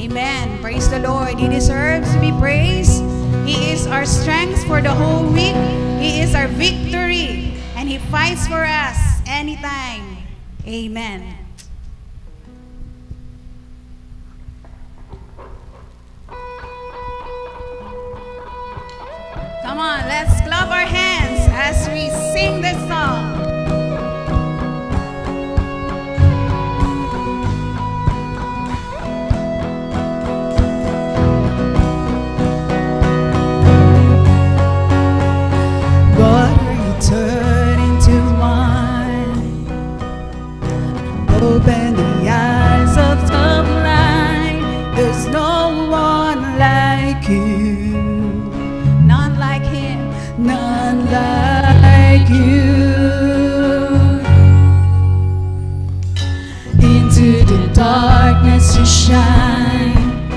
Amen. Praise the Lord. He deserves to be praised. He is our strength for the whole week. He is our victory. And He fights for us anytime. Amen. Come on, let's clap our hands as we sing this song. Turning to mine, open the eyes of the blind. There's no one like you, None like Him, none like you. Into the darkness you shine,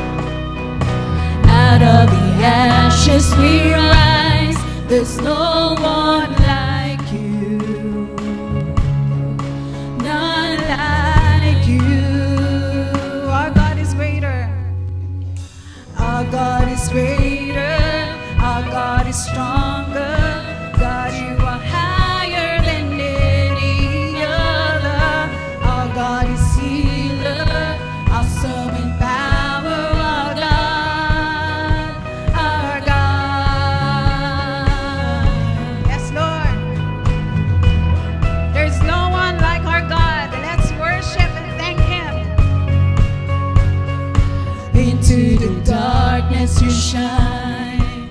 out of the ashes we rise. There's no one like you, none like you. Our God is greater. Our God is greater, our God is stronger. God, you are higher than any other. Our God is healer, awesome in power. Our God, our God. Yes, Lord. There's no one like our God. Let's worship and thank Him. Into the darkness you shine,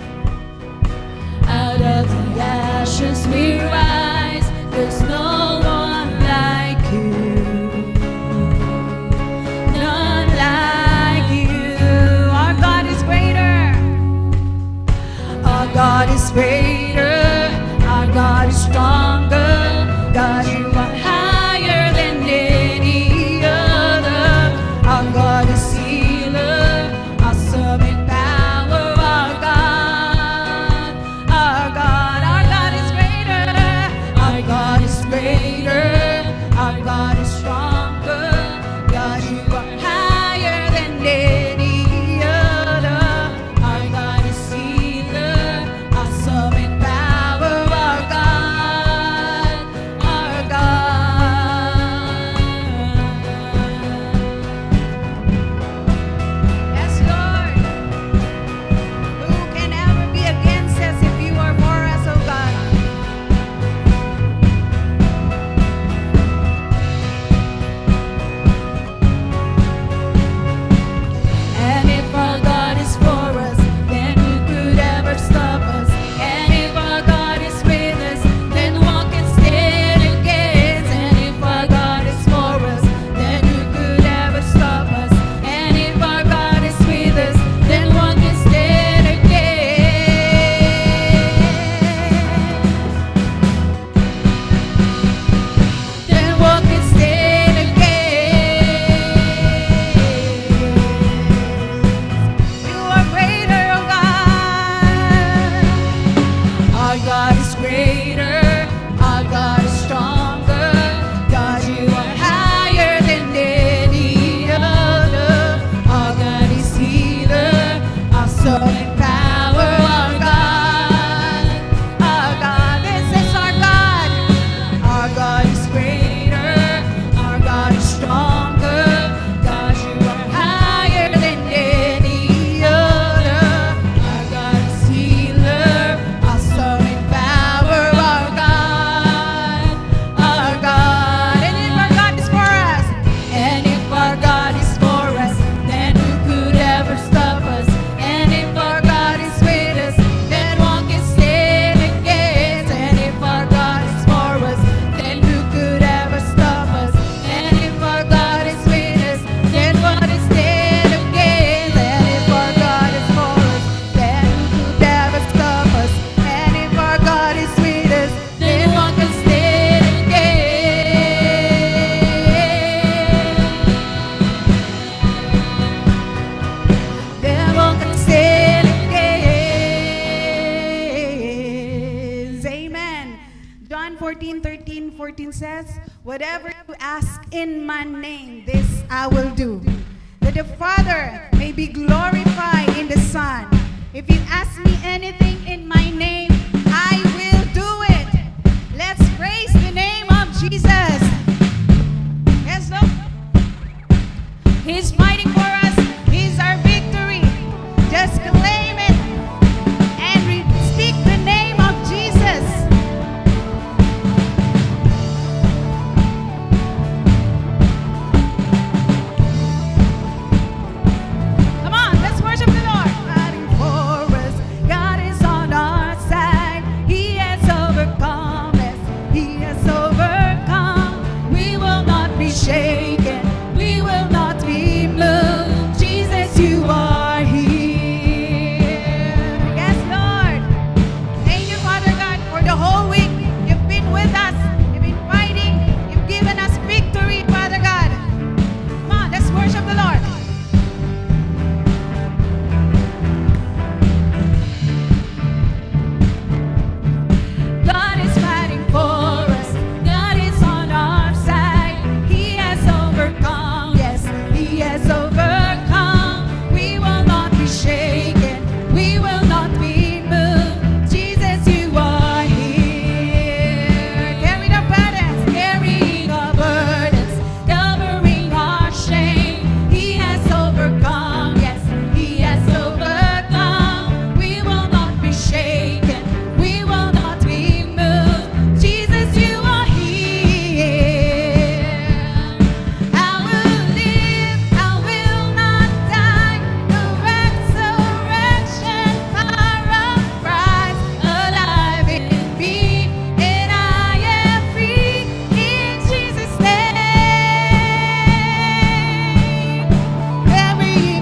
out of the ashes we rise. There's no one like you, none like you. Our God is greater. Our God is greater, our God is stronger. God, you are higher than any other. Our God is healer, awesome in power. Our God, our God, our God is greater. Our God is greater, our God is stronger. God, you are higher than any other. Our God is healer, awesome in power. Our God, our God. Yes, Lord. Who can ever be against us if you are for us, oh God? And if our God is for us, then who could ever stop us? And if our God is with us, then what can stand against? And if our God is for us, then who could ever stop us? And if our God is with us, then what can stand against? Then what can stand against? You are greater, oh God. Our God is greater, our God is stronger. God, you are higher than any other. Our God is healer, awesome in power. Our God, this is our God. Our God is greater, our God is stronger. God, you are higher than any other. Our God is healer, awesome in power. Our God, our God. And if our God is for us, And if our God is for us, then who could ever stop us? And if our God is with us, then what can stand against? And if our God is for us, then who could ever stop us? And if our God is with us, then what can stand against? And if our God is for us, then who could ever stop us? And if our God is with us, then what can stand against? Then what can stand against? amen. John 14:13-14 says, whatever you ask in my name, this I will do, that the Father may be glorified in the Son. If you ask me anything in my name, I will do it. Let's praise the name of Jesus. Yes, Lord. He's fighting for us. He's our victory. Just claim it and speak the name of Jesus. Come on, let's worship the Lord. Fighting for us. God is on our side. He has overcome us. He has overcome. We will not be shaken. We will not be moved. Jesus, you are here. Yes, Lord. Thank you, Father God, for the whole week. You've been with us. You've been fighting. You've given us victory, Father God. Come on, let's worship the Lord. God is fighting for us. God is on our side. He has overcome. Yes, He has overcome. We will not be shaken. We will not be moved. Jesus, you are here. Carry the burdens, carrying our burdens, covering our shame. He has overcome. Yes, He has overcome. We will not be shaken. We will not be moved. Jesus, you are here. I will live, I will not die. The resurrection power of Christ alive in me, and I am free in Jesus' name. Carrying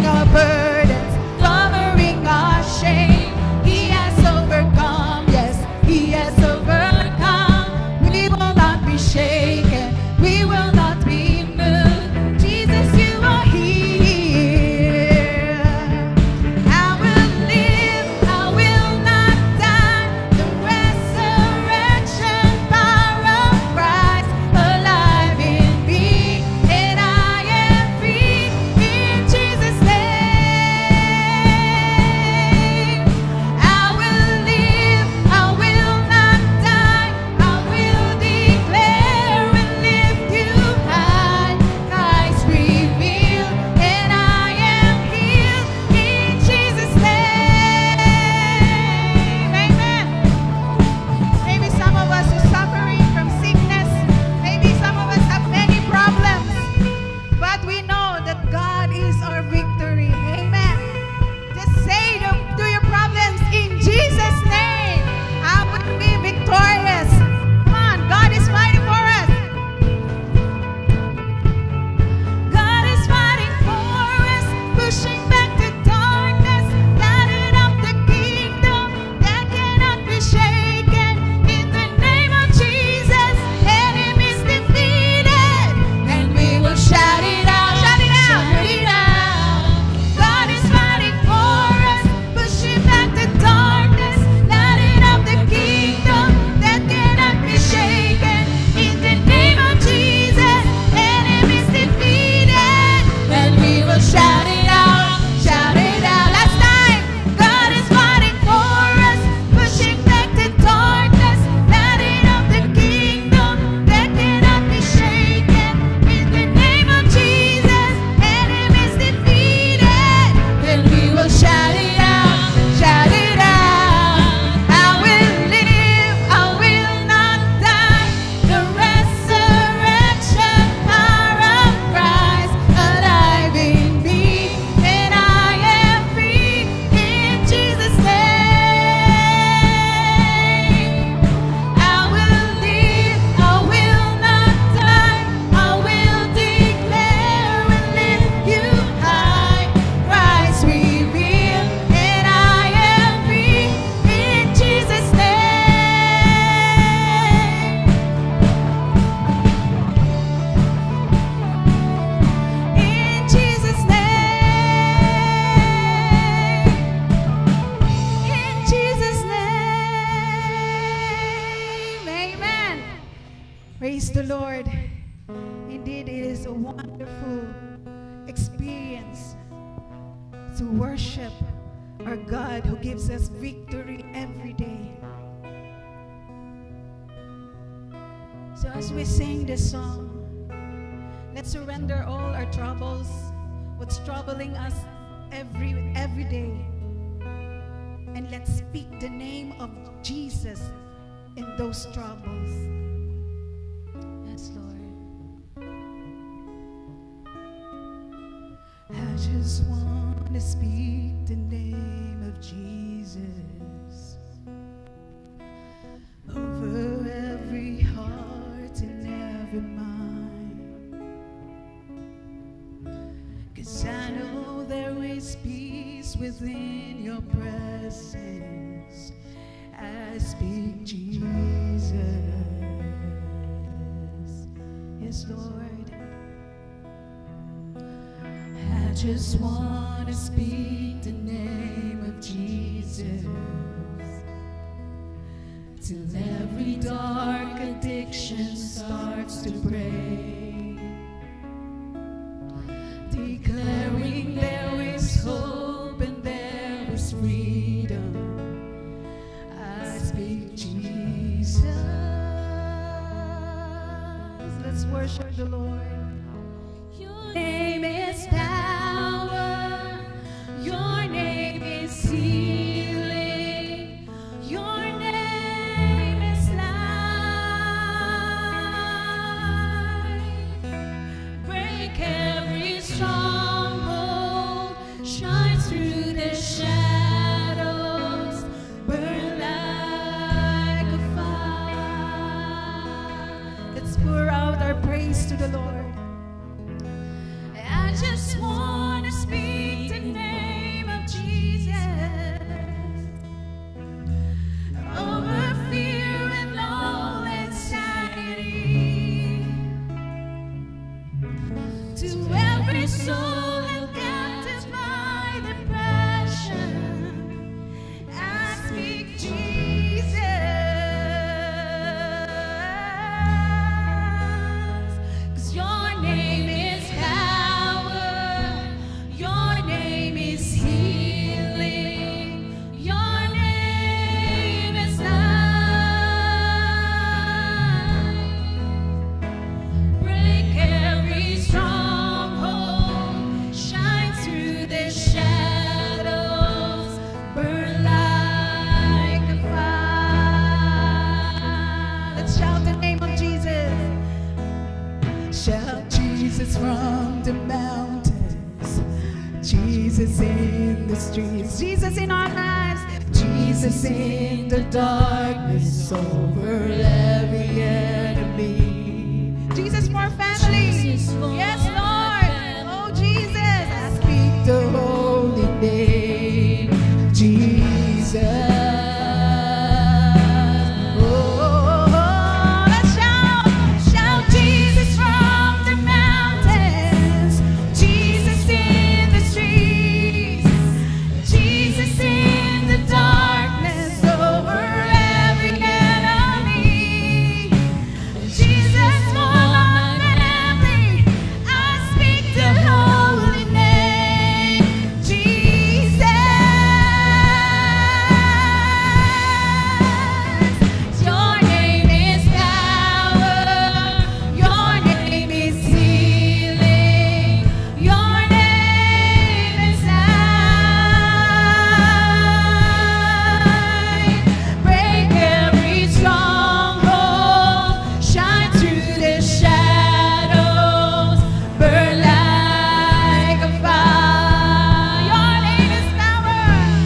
to worship our God who gives us victory every day. So as we sing this song, let's surrender all our troubles, what's troubling us every day. And let's speak the name of Jesus in those troubles. Yes, Lord. I just want to speak the name of Jesus over every heart and every mind. 'Cause I know there is peace within your presence. I speak Jesus. Yes, Lord. I just want to speak the name of Jesus till every dark addiction starts to break, declaring there is hope and there is freedom. I speak Jesus. Let's worship the Lord. Your name is power. Your name is healing. Your name is life. Break every stronghold. Shine through the shadows. Burn like a fire. Let's pour out our praise to the Lord. I just want to speak the name of Jesus over fear and all anxiety, to every soul held captive by depression. I speak Jesus, 'cause your name is power, your name is healing, your name is life. Break every stronghold, shine through the shadows, burn like a fire. Let's shout the name of Jesus. Shout Jesus from the mountains, Jesus in the streets, Jesus in our lives, Jesus in the darkness over every enemy. Jesus for family. Jesus for Yes, Lord. family. Oh, Jesus. I speak the holy name, Jesus. Oh, let's shout Jesus from the mountains, Jesus in the streets, Jesus in the darkness over every enemy, Jesus for my family. I speak the holy name, Jesus. Your name is power, your name is healing, your name is life. Break every stronghold, shine through the shadows, burn like a fire. Your name is power.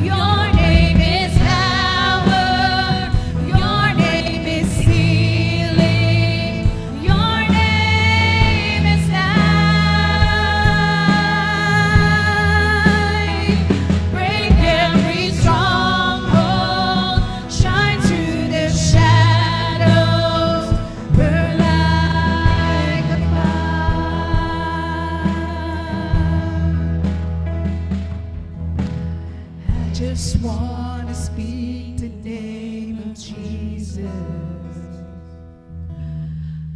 Your name is power. Your name is healing. Your name is life. Break every stronghold, shine through the shadows, burn like a fire. I just want to speak the name of Jesus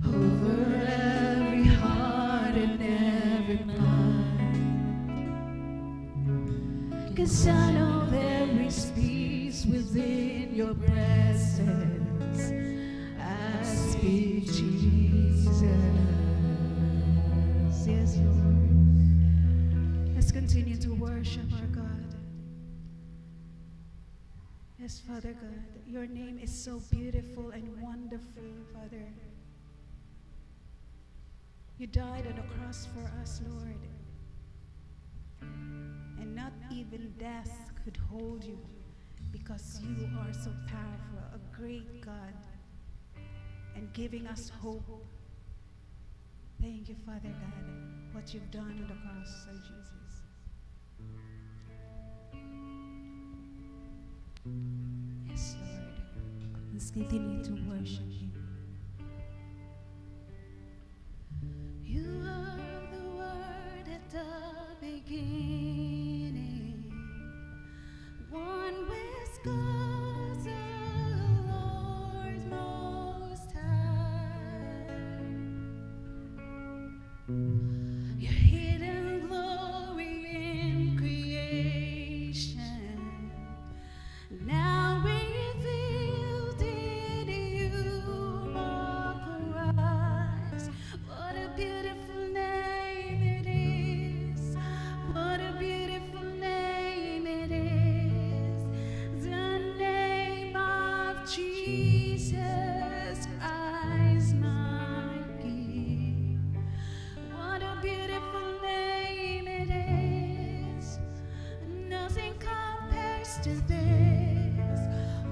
over every heart and every mind. 'cause I know there is peace within your presence. I speak Jesus. Yes, Lord. Let's continue to worship our God. Yes, Father God, your name is so beautiful and wonderful, Father. You died on the cross for us, Lord. And not even death could hold you because you are so powerful, a great God, and giving us hope. Thank you, Father God, what you've done on the cross, Lord Jesus. Yes, Lord. Let's continue to worship you. You are the Word at the beginning, one with God the Lord Most High. Your hidden glory in creation, now revealed in you, more Christ. What a beautiful name it is. What a beautiful name it is. The name of Jesus Christ, my King. What a beautiful name it is. Nothing compares to this.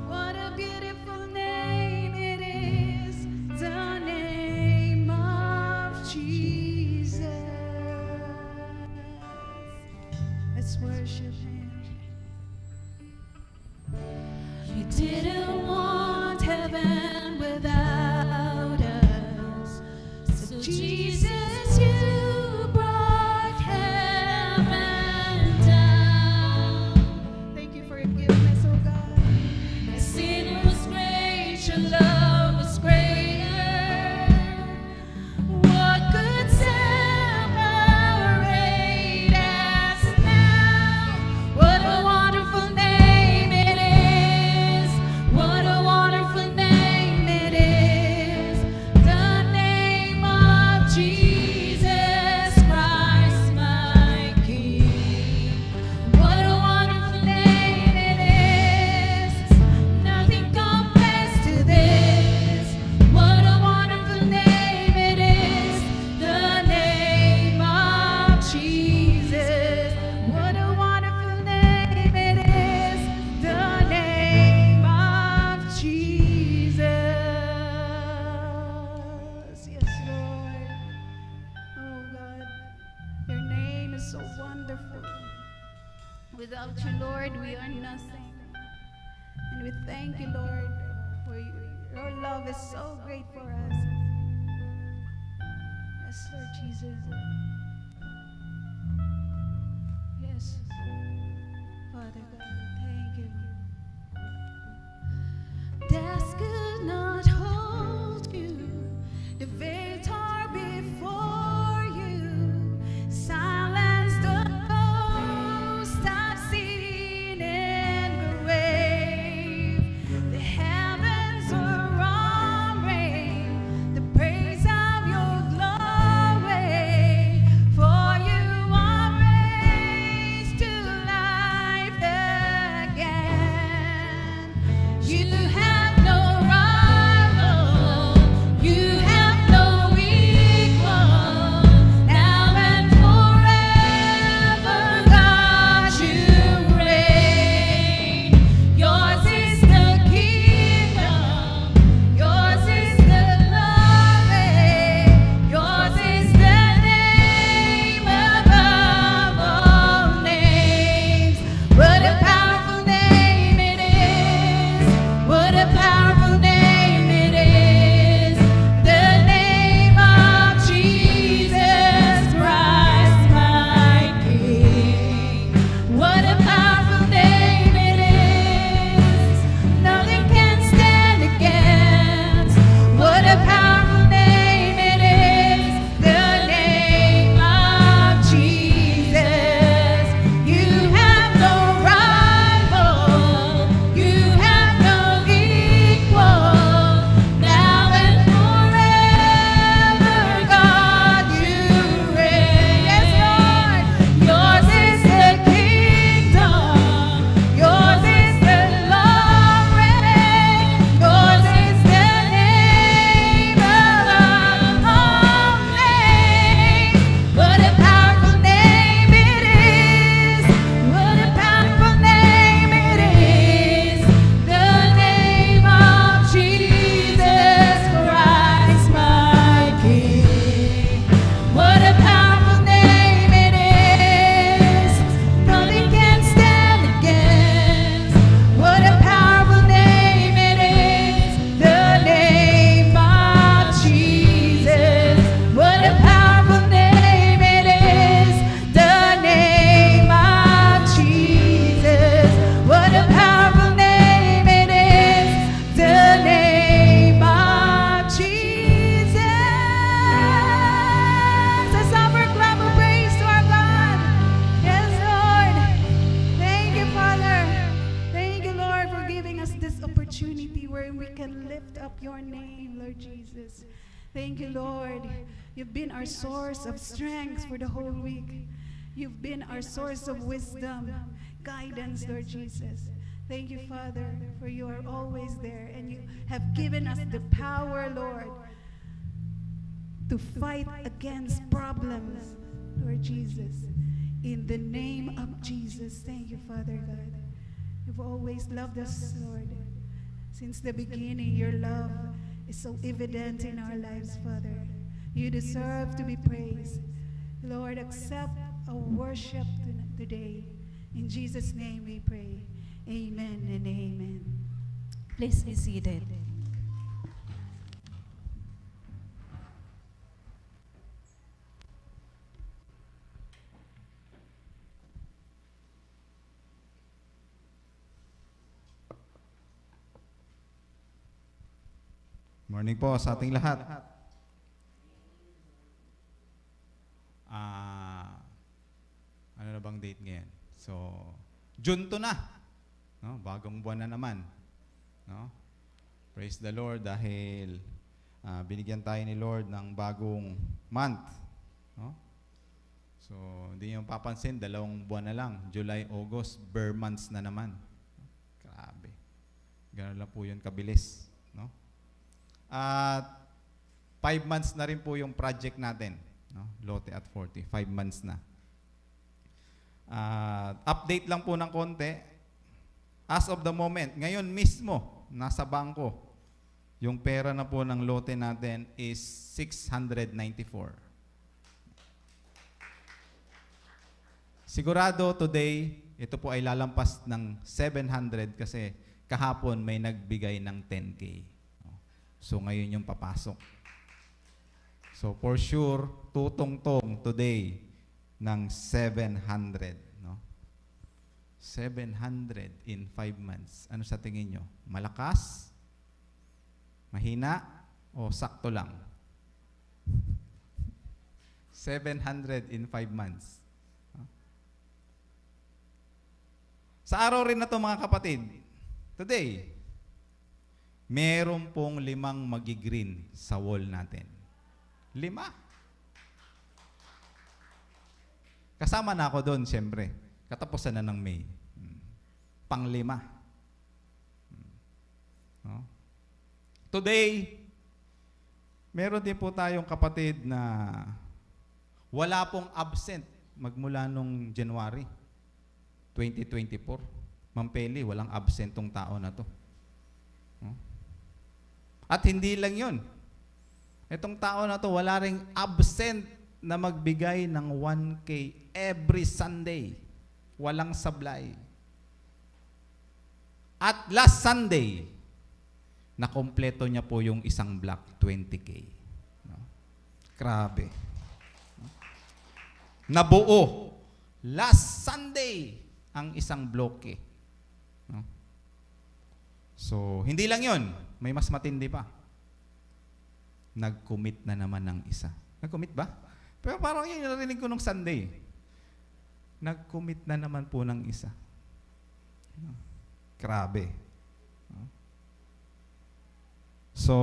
What a beautiful name it is. The name of Jesus. Let's worship him. You didn't want heaven without us. So Jesus, you brought heaven down. Thank you for your forgiveness, oh God. Your sin was great, your love was greater. What could separate us now? What a wonderful name it is. What a wonderful name it is. The name of Jesus Christ, my King. What a wonderful name it is. Nothing compares to this. What a wonderful name it is. The name of Jesus. What a wonderful name it is. The name of Jesus. Yes, Lord. Oh God, your name is so wonderful. Without you, Lord, we are nothing. And we thank you, Lord, for your love is so great for us. Yes, Lord Jesus. Yes, Father God, thank you. Death could not hold you. The veil tore before you. Silence the ghost I've seen in the grave. The heavens are roaring, the praise of your glory. Lord Jesus. Thank you, Lord. You've been our source of strength for the whole week. You've been our source of wisdom, guidance, Lord Jesus. Thank you, Father, for you are always there, and you have given us the power, Lord, to fight against problems, Lord Jesus. In the name of Jesus, thank you, Father God. You've always loved us, Lord. Since the beginning, your love is so evident in our lives, Father. You deserve to be praised. Lord, accept our worship today. In Jesus' name we pray. Amen and amen. Please be seated. Morning po sa ating lahat. Ano na bang date ngayon? So, June 2 na. No? Bagong buwan na naman. No? Praise the Lord dahil binigyan tayo ni Lord ng bagong month. No? So, hindi nyo papansin, 2 buwan na lang. July, August, bare months na naman. Grabe. Ganun lang po yun kabilis. No? At 5 months na rin po yung project natin. No? Lote at 40. 5 months na. Update lang po ng konti. As of the moment, ngayon mismo, nasa bangko, yung pera na po ng lote natin is 694. Sigurado today, ito po ay lalampas ng 700 kasi kahapon may nagbigay ng 10K. So ngayon yung papasok. So for sure, tutong-tong today ng 700. No? 700 in 5 months. Ano sa tingin nyo? Malakas? Mahina? O sakto lang? 700 in 5 months. No? Sa araw rin na to mga kapatid, today, meron pong 5 magigreen sa wall natin. 5. Kasama na ako doon, siyempre. Katapusan na ng May. Pang-5. No? Today, meron din po tayong kapatid na wala pong absent magmula nung January 2024. Ma'am Peli, walang absent tong tao na to. No? At hindi lang yun. Itong tao na to, wala ring absent na magbigay ng 1K every Sunday. Walang sablay. At last Sunday, nakompleto niya po yung isang block, 20K. No? Grabe. No? Nabuo. Last Sunday, ang isang bloke. No? So, hindi lang yon, may mas matindi pa. Nag-commit na naman ng isa. Nag-commit ba? Pero parang yun, narinig ko nung Sunday. Nag-commit na naman po ng isa. Grabe. So,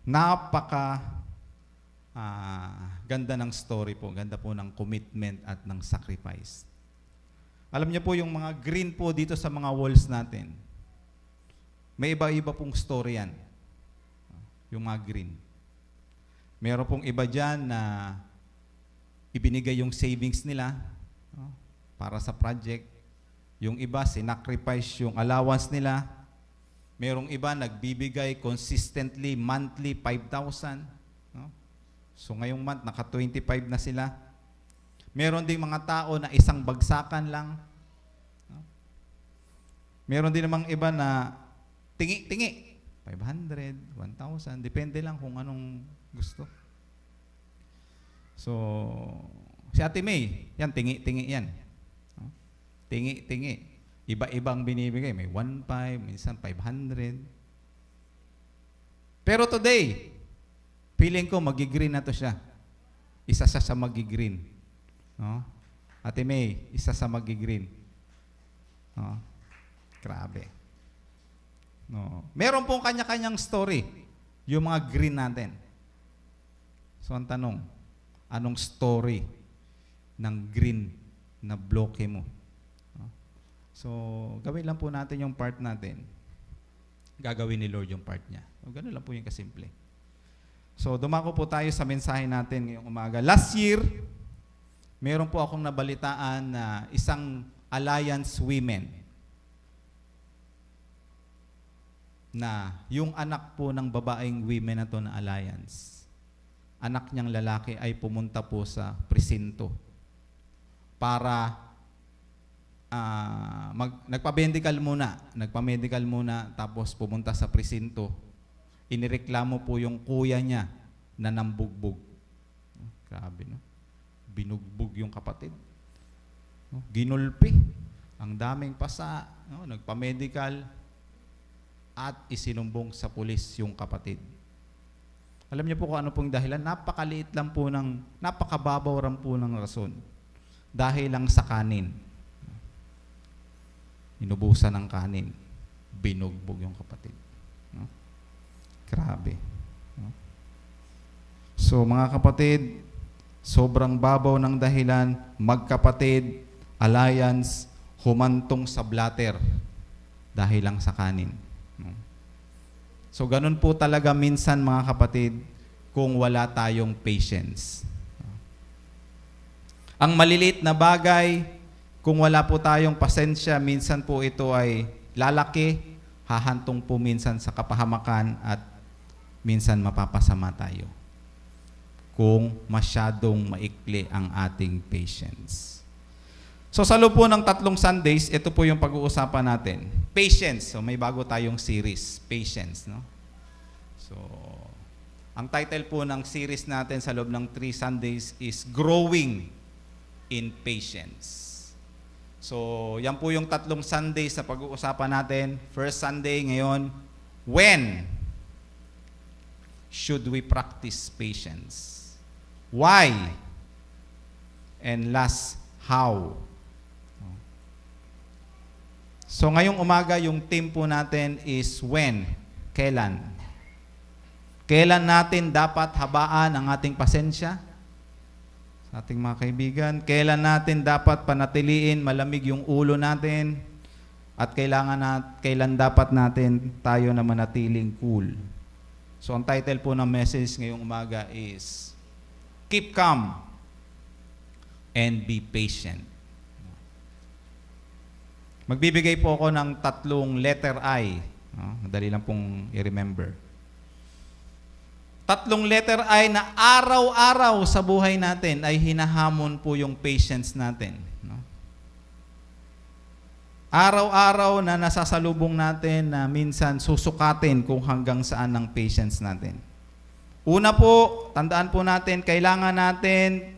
napaka ganda ng story po. Ganda po ng commitment at ng sacrifice. Alam niyo po yung mga green po dito sa mga walls natin. May iba-iba pong story yan. Yung mga green. Meron pong iba dyan na ibinigay yung savings nila para sa project. Yung iba, sinacrifice yung allowance nila. Merong iba, nagbibigay consistently, monthly, 5,000. No? So ngayong month, naka-25 na sila. Meron ding mga tao na isang bagsakan lang. No? Meron din namang iba na tingi-tingi. 500, 1,000, depende lang kung anong gusto. So, si Ate May, yan, tingi-tingi yan. No? Tingi-tingi. Iba-ibang binibigay. May 1,500, minsan 500. Pero today, feeling ko magigreen na to siya. Isa siya sa magigreen. No? Ate May, isa sa magigreen. No? Grabe. No. Meron pong kanya-kanyang story. yung mga green natin. So ang tanong, anong story ng green na bloke mo? So, gawin lang po natin yung part natin. Gagawin ni Lord yung part niya. So, ganun lang po yung kasimple. So, dumako po tayo sa mensahe natin ngayong umaga. Last year, meron po akong nabalitaan na isang Alliance Women na yung anak po ng babaeng women na to na Alliance, anak niyang lalaki ay pumunta po sa presinto para nagpa-medical muna, tapos pumunta sa presinto. Inireklamo po yung kuya niya na nambugbog. Grabe, no? Binugbog yung kapatid. No? Ginulpi. Ang daming pasa. No? Nagpa-medical at isinumbong sa pulis yung kapatid. Alam niyo po kung ano pong dahilan? Napakaliit lang po napakababaw lang po ng rason. Dahil lang sa kanin. Inubusan ng kanin, binugbog yung kapatid. No? Grabe. No? So mga kapatid, sobrang babaw ng dahilan, magkapatid, Alliance, humantong sa blatter dahil lang sa kanin. No? So ganun po talaga minsan mga kapatid kung wala tayong patience. No? Ang maliliit na bagay, kung wala po tayong pasensya, minsan po ito ay lalaki, hahantong po minsan sa kapahamakan at minsan mapapasama tayo kung masyadong maikli ang ating patience. So sa loob po ng 3 Sundays, ito po yung pag-uusapan natin. Patience. So may bago tayong series, Patience. No? So ang title po ng series natin sa loob ng 3 Sundays is Growing in Patience. So, yan po yung 3 Sundays na pag-uusapan natin. First Sunday ngayon, when should we practice patience? Why? And last, how? So, ngayong umaga, yung theme po natin is when? Kailan? Kailan natin dapat habaan ang ating pasensya? Ating mga kaibigan, kailan natin dapat panatiliin malamig yung ulo natin at kailan dapat natin tayo na manatiling cool. So ang title po ng message ngayong umaga is Keep Calm and Be Patient. Magbibigay po ako ng 3 letter I. Madali lang pong i-remember. 3 letter I na araw-araw sa buhay natin ay hinahamon po yung patience natin. No? Araw-araw na nasasalubong natin na minsan susukatin kung hanggang saan ang patience natin. Una po, tandaan po natin, kailangan natin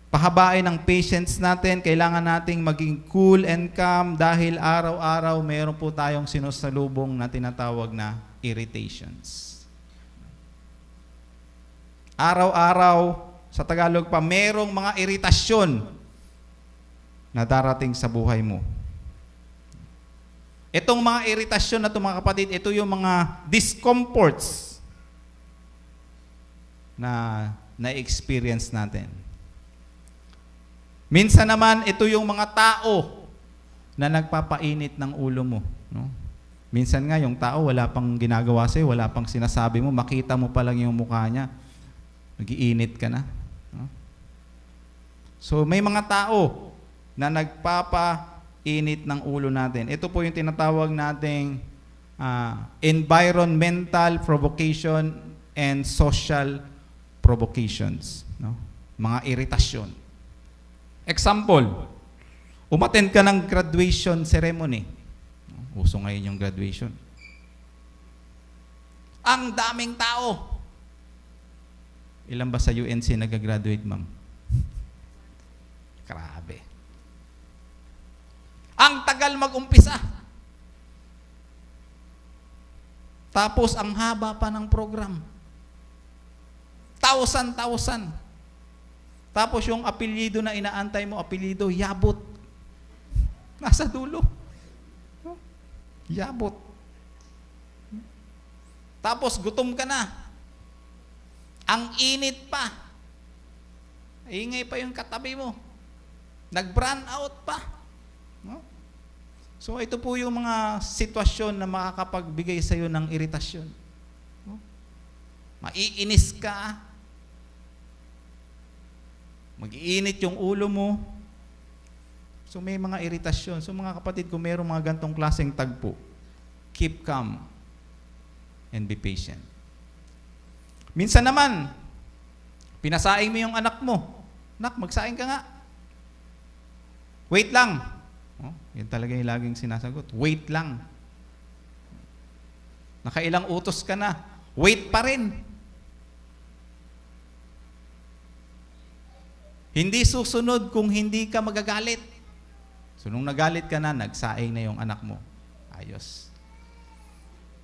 pahabain ang patience natin, kailangan nating maging cool and calm dahil araw-araw mayroon po tayong sinusalubong na tinatawag na irritations. Araw-araw, sa Tagalog pa, merong mga iritasyon na darating sa buhay mo. Itong mga iritasyon na ito mga kapatid, ito yung mga discomforts na na-experience natin. Minsan naman, ito yung mga tao na nagpapainit ng ulo mo. No? Minsan nga, yung tao wala pang ginagawa sa'yo, wala pang sinasabi mo, makita mo pa lang yung mukha niya. Nag-iinit ka na. No? So, may mga tao na nagpapainit ng ulo natin. Ito po yung tinatawag nating environmental provocation and social provocations. No? Mga iritasyon. Example, umattend ka ng graduation ceremony. Uso ngayon yung graduation. Ang daming tao. Ilan ba sa UNC nag-graduate, ma'am? Grabe. Ang tagal mag-umpisa. Tapos, ang haba pa ng program. 1,000. Tapos, yung apelyido na inaantay mo, apelyido, Yabot. Nasa dulo. Yabot. Tapos gutom ka na. Ang init pa. Ingay pa yung katabi mo. Nag-brand out pa. No? So ito po yung mga sitwasyon na makakapagbigay sa iyo ng iritasyon. No? Maiinis ka. Mag-iinit yung ulo mo. So may mga iritasyon. So mga kapatid, kung mayroong mga gantong klaseng tagpo, keep calm and be patient. Minsan naman, pinasaing mo yung anak mo. Nak, magsaing ka nga. Wait lang. Oh, yan talaga yung laging sinasagot. Wait lang. Nakailang utos ka na. Wait pa rin. Hindi susunod kung hindi ka magagalit. So nung nagalit ka na, nagsaing na yung anak mo. Ayos.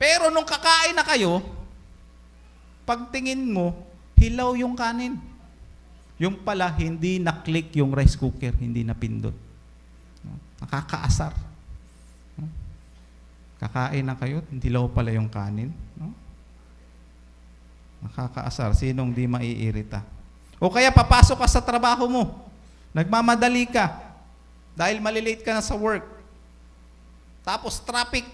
Pero nung kakain na kayo, pagtingin mo, hilaw yung kanin. Yung pala, hindi na-click yung rice cooker, hindi napindot. Nakakaasar. Kakain na kayo, hilaw pala yung kanin. Nakakaasar. Sinong di maiirita? O kaya papasok ka sa trabaho mo, nagmamadali ka, dahil malilate ka na sa work. Tapos traffic.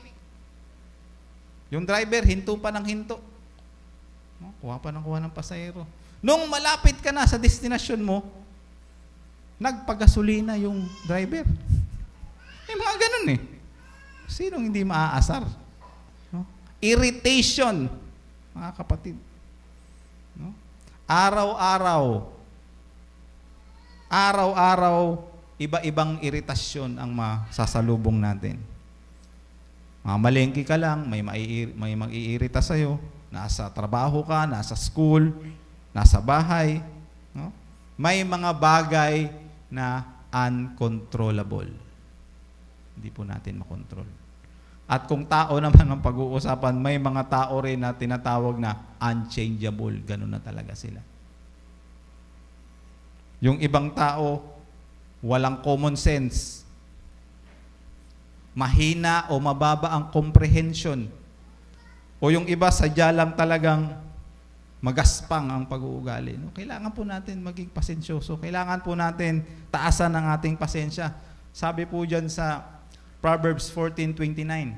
Yung driver, hinto pa ng hinto. Kuha pa ng kuha ng pasahero. Nung malapit ka na sa destinasyon mo, nagpagasolina yung driver. May mga ganun eh. Sinong hindi maaasar? No? Irritation, mga kapatid. No? Araw-araw, iba-ibang iritasyon ang masasalubong natin. Mamalengke ka lang, may mag-iirita sa'yo. Nasa trabaho ka, nasa school, nasa bahay. No? May mga bagay na uncontrollable. Hindi po natin makontrol. At kung tao naman ang pag-uusapan, may mga tao rin na tinatawag na unchangeable. Ganun na talaga sila. Yung ibang tao, walang common sense. Mahina o mababa ang comprehension. O yung iba, sadya lang talagang magaspang ang pag-uugali. No? Kailangan po natin maging pasensyoso. Kailangan po natin taasan ang ating pasensya. Sabi po dyan sa Proverbs 14:29,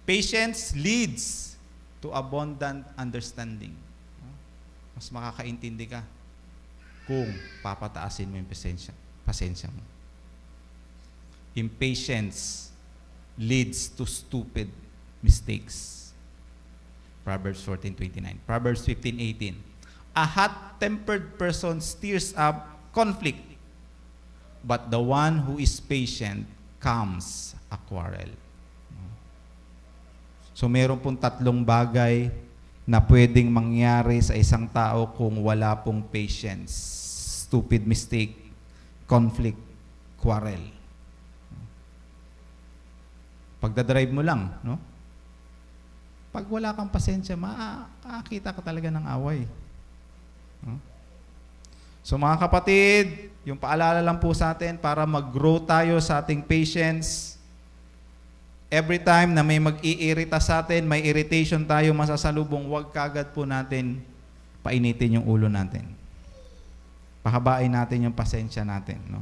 patience leads to abundant understanding. Mas makakaintindi ka kung papataasin mo yung pasensya mo. Impatience leads to stupid mistakes. Proverbs 14:29. Proverbs 15:18. A hot-tempered person stirs up conflict, but the one who is patient calms a quarrel. So meron pong tatlong bagay na pwedeng mangyari sa isang tao kung wala pong patience. Stupid mistake, conflict, quarrel. Pagdadrive mo lang, no? Pag wala kang pasensya, makakita ka talaga ng away. No? So mga kapatid, yung paalala lang po sa atin para mag-grow tayo sa ating patience. Every time na may mag-iirita sa atin, may irritation tayo masasalubong, huwag kagad po natin painitin yung ulo natin. Pahabain natin yung pasensya natin, no?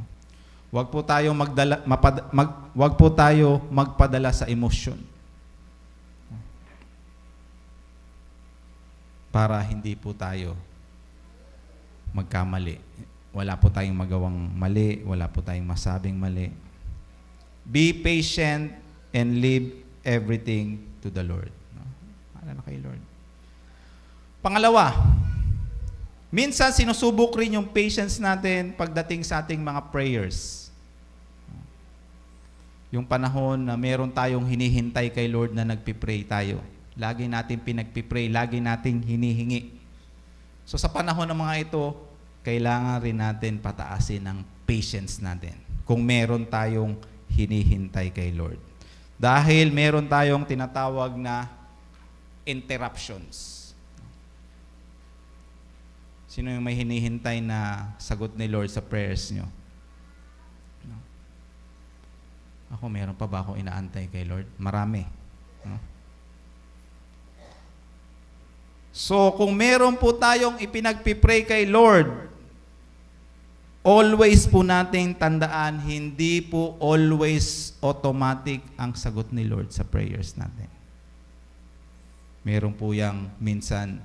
Huwag po tayo magpadala sa emosyon. Para hindi po tayo magkamali. Wala po tayong magawang mali, wala po tayong masabing mali. Be patient and leave everything to the Lord. No? Ala na kay Lord. Pangalawa, minsan sinusubok rin yung patience natin pagdating sa ating mga prayers. Yung panahon na meron tayong hinihintay kay Lord na nagpipray tayo. Lagi natin pinagpipray, lagi nating hinihingi. So sa panahon ng mga ito, kailangan rin natin pataasin ang patience natin kung meron tayong hinihintay kay Lord. Dahil meron tayong tinatawag na interruptions. Sino yung may hinihintay na sagot ni Lord sa prayers nyo? No? Ako, meron pa ba akong inaantay kay Lord? Marami. No? So, kung meron po tayong ipinagpipray kay Lord, always po nating tandaan, hindi po always automatic ang sagot ni Lord sa prayers natin. Meron po yang minsan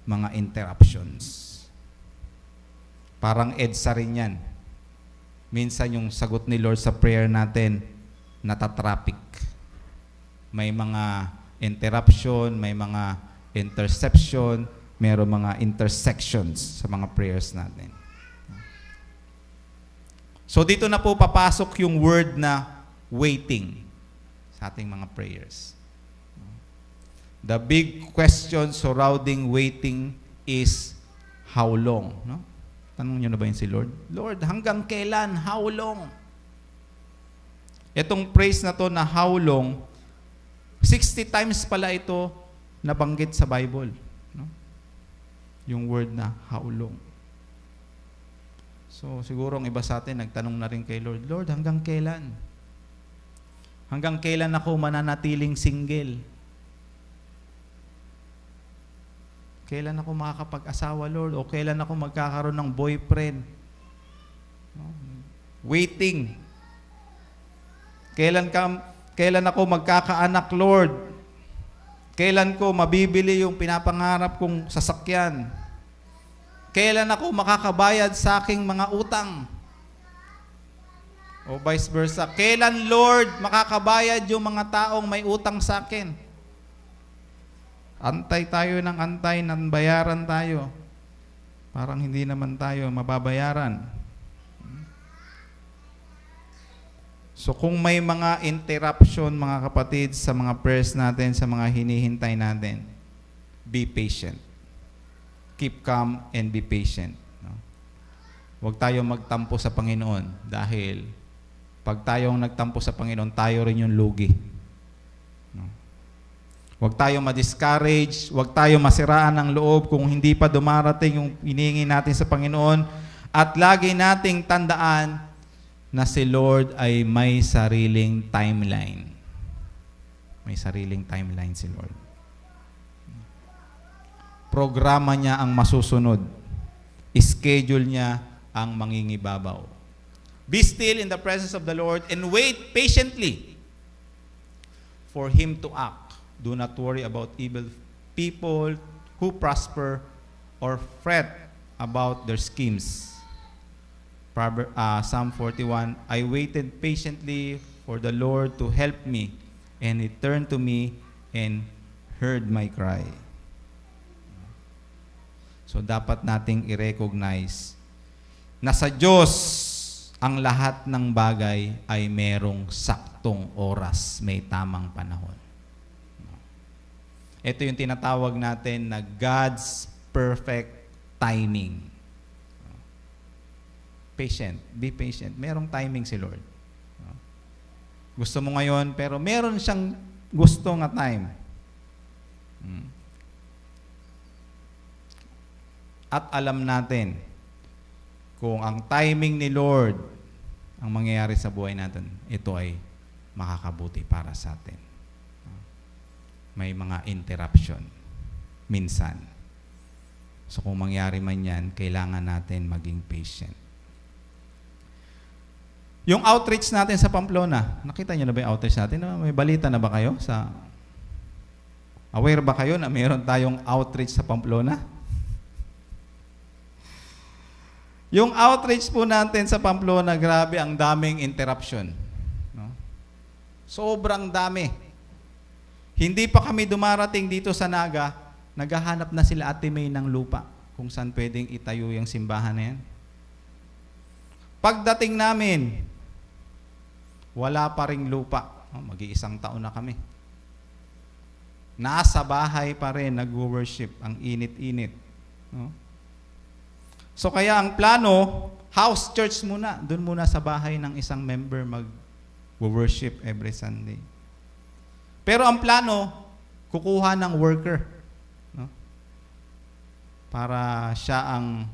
mga interruptions. Parang EDSA rin yan. Minsan yung sagot ni Lord sa prayer natin, natatraffic. May mga interruption, may mga interception, meron mga intersections sa mga prayers natin. So dito na po papasok yung word na waiting sa ating mga prayers. The big question surrounding waiting is how long? No? Tanong nyo na ba yun si Lord? Lord, hanggang kailan? How long? Itong praise na to na how long, 60 times pala ito nabanggit sa Bible. No? Yung word na how long. So, siguro ang iba sa atin, nagtanong na rin kay Lord, Lord, hanggang kailan? Hanggang kailan ako mananatiling single? Kailan ako makakapag-asawa, Lord? O kailan ako magkakaroon ng boyfriend? No? Waiting. Kailan ako magkakaanak, Lord? Kailan ko mabibili yung pinapangarap kong sasakyan? Kailan ako makakabayad sa aking mga utang? O vice versa. Kailan, Lord, makakabayad yung mga taong may utang sa akin? Antay tayo ng antay, nang bayaran tayo. Parang hindi naman tayo mababayaran. So kung may mga interruption, mga kapatid, sa mga prayers natin, sa mga hinihintay natin, be patient. Keep calm and be patient. No? Huwag tayong magtampo sa Panginoon dahil pag tayong nagtampo sa Panginoon, tayo rin yung lugi. No? Huwag tayong ma-discourage, huwag tayong masiraan ng loob kung hindi pa dumarating yung hinihingi natin sa Panginoon, at lagi nating tandaan na si Lord ay may sariling timeline. May sariling timeline si Lord. Programa niya ang masusunod. Schedule niya ang mangingibabaw. Be still in the presence of the Lord and wait patiently for Him to act. Do not worry about evil people who prosper or fret about their schemes. Psalm 41, I waited patiently for the Lord to help me, and He turned to me and heard my cry. So dapat nating i-recognize na sa Diyos ang lahat ng bagay ay merong saktong oras, may tamang panahon. Ito yung tinatawag natin na God's perfect timing. Patient. Be patient. Merong timing si Lord. Gusto mo ngayon, pero meron siyang gusto nga time. At alam natin kung ang timing ni Lord ang mangyayari sa buhay natin, ito ay makakabuti para sa atin. May mga interruption minsan. So kung mangyari man yan, kailangan natin maging patient. Yung outreach natin sa Pamplona, nakita niyo na ba yung outreach natin? May balita na ba kayo? Aware ba kayo na mayroon tayong outreach sa Pamplona? Yung outreach po natin sa Pamplona, grabe, ang daming interruption. No? Sobrang dami. Hindi pa kami dumarating dito sa Naga, naghahanap na sila Ate May ng lupa kung saan pwedeng itayo yung simbahan na yan. Pagdating namin, wala pa ring lupa. Mag-iisang taon na kami. Nasa bahay pa rin, nag-worship. Ang init-init. No? So kaya ang plano, house church muna. Doon muna sa bahay ng isang member mag-worship every Sunday. Pero ang plano, kukuha ng worker. No? Para siya ang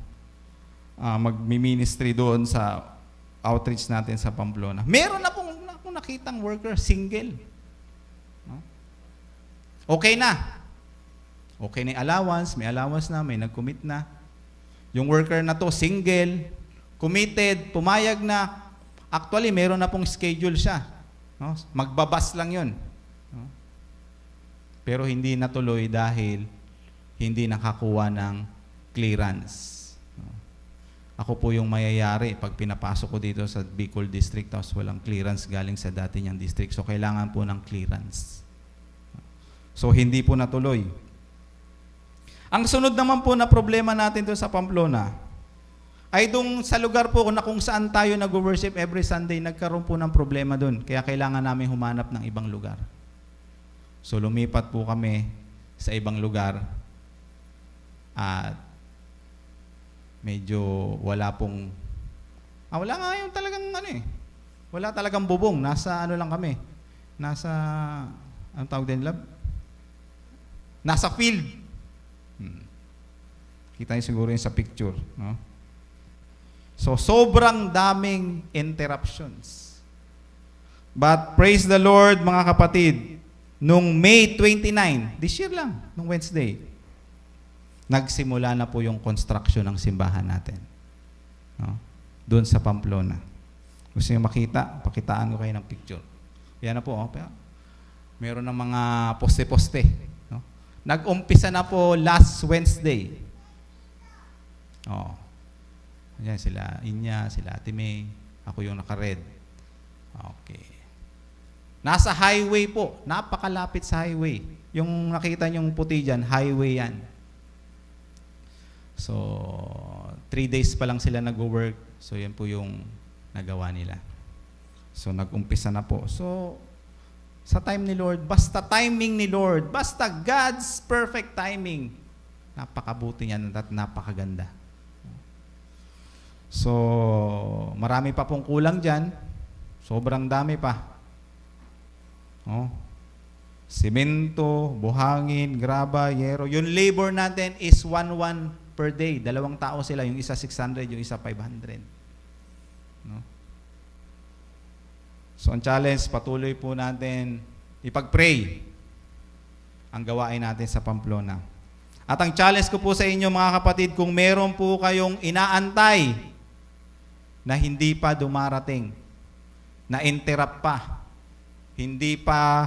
magmi-ministry doon sa outreach natin sa Pamplona. Meron na akong nakitang worker, single. No? Okay na. Okay na yung allowance, may allowance na, may nag-commit na. Yung worker na to, single, committed, pumayag na. Actually, meron na pong schedule siya. No? Magbabas lang yun. No? Pero hindi natuloy dahil hindi nakakuha ng clearance. No? Ako po yung mayayari pag pinapasok ko dito sa Bicol District tapos walang clearance galing sa dati niyang district. So, kailangan po ng clearance. So, hindi po natuloy. Ang sunod naman po na problema natin doon sa Pamplona ay doon sa lugar po na kung saan tayo nag-worship every Sunday, nagkaroon po ng problema doon. Kaya kailangan namin humanap ng ibang lugar. So lumipat po kami sa ibang lugar at medyo wala pong wala nga yung talagang wala talagang bubong. Nasa lang kami. Nasa anong tawag din, lab? Nasa field. Kita niyo siguro yun sa picture, no? So, sobrang daming interruptions. But praise the Lord, mga kapatid, nung May 29, this year lang, nung Wednesday, nagsimula na po yung construction ng simbahan natin. No? Doon sa Pamplona. Gusto niyo makita? Pakitaan ko kayo ng picture. Yan na po. Meron ng mga poste-poste. No? Nag-umpisa na po last Wednesday. Yan sila Inya, sila Ate May, ako yung naka-red. Okay. Nasa highway po, napakalapit sa highway. Yung nakita niyong puti dyan, highway yan. So, 3 days pa lang sila nag-work. So, yan po yung nagawa nila. So, nag-umpisa na po. So, sa time ni Lord, basta timing ni Lord, basta God's perfect timing, napakabuti niyan at napakaganda. So, marami pa pong kulang dyan. Sobrang dami pa. Simento, buhangin, graba, yero. Yung labor natin is 1-1 per day. 2 tao sila. Yung isa 600, yung isa 500. No? So, ang challenge, patuloy po natin ipag-pray ang gawain natin sa Pamplona. At ang challenge ko po sa inyo, mga kapatid, kung meron po kayong inaantay na hindi pa dumarating, na interrupt pa, hindi pa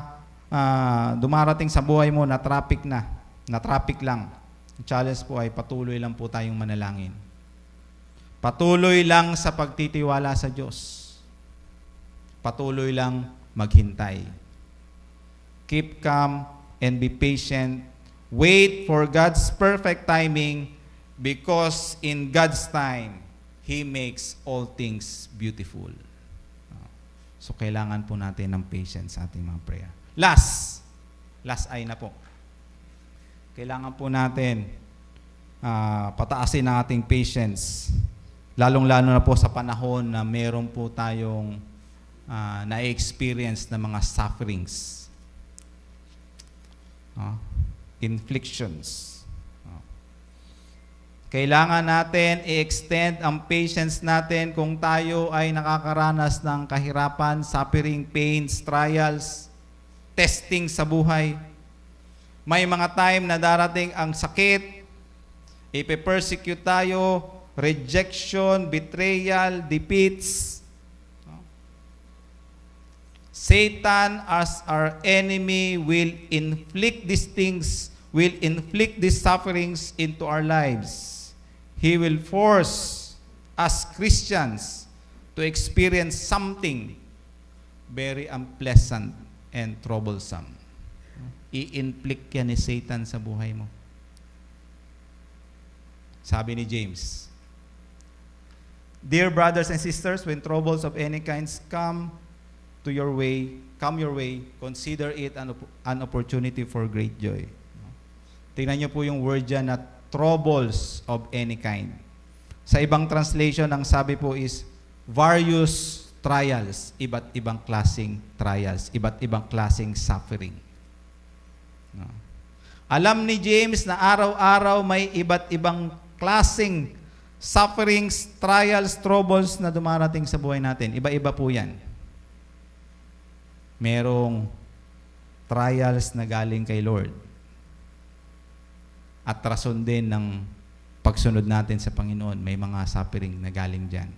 dumarating sa buhay mo, na traffic lang. Ang challenge po ay patuloy lang po tayong manalangin. Patuloy lang sa pagtitiwala sa Diyos. Patuloy lang maghintay. Keep calm and be patient. Wait for God's perfect timing because in God's time, He makes all things beautiful. So, kailangan po natin ng patience sa ating mga prayer. Last ay na po. Kailangan po natin pataasin ang ating patience. Lalong-lalo na po sa panahon na meron po tayong na-experience na mga sufferings. Inflictions. Kailangan natin i-extend ang patience natin kung tayo ay nakakaranas ng kahirapan, suffering, pains, trials, testing sa buhay. May mga time na darating ang sakit, ipe-persecute tayo, rejection, betrayal, defeats. Satan as our enemy will inflict these things, will inflict these sufferings into our lives. He will force us Christians to experience something very unpleasant and troublesome. I-inflict yan ni Satan sa buhay mo. Sabi ni James, Dear brothers and sisters, when troubles of any kinds come your way, consider it an opportunity for great joy. Tingnan niyo po yung word dyan na troubles of any kind. Sa ibang translation, ang sabi po is various trials, iba't ibang klaseng trials, iba't ibang klaseng suffering. No. Alam ni James na araw-araw may iba't ibang klaseng sufferings, trials, troubles na dumarating sa buhay natin. Iba-iba po yan. Merong trials na galing kay Lord. at rason din ng pagsunod natin sa Panginoon. May mga suffering na galing dyan.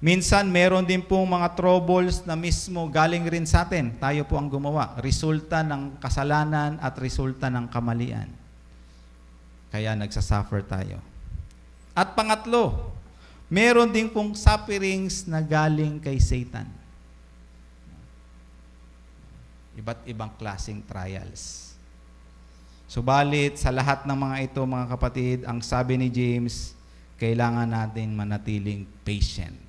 Minsan, meron din pong mga troubles na mismo galing rin sa atin. Tayo po ang gumawa. Resulta ng kasalanan at resulta ng kamalian. Kaya nagsasuffer tayo. At pangatlo, meron din pong sufferings na galing kay Satan. Iba't ibang klaseng trials. Subalit, sa lahat ng mga ito, mga kapatid, ang sabi ni James, kailangan natin manatiling patient.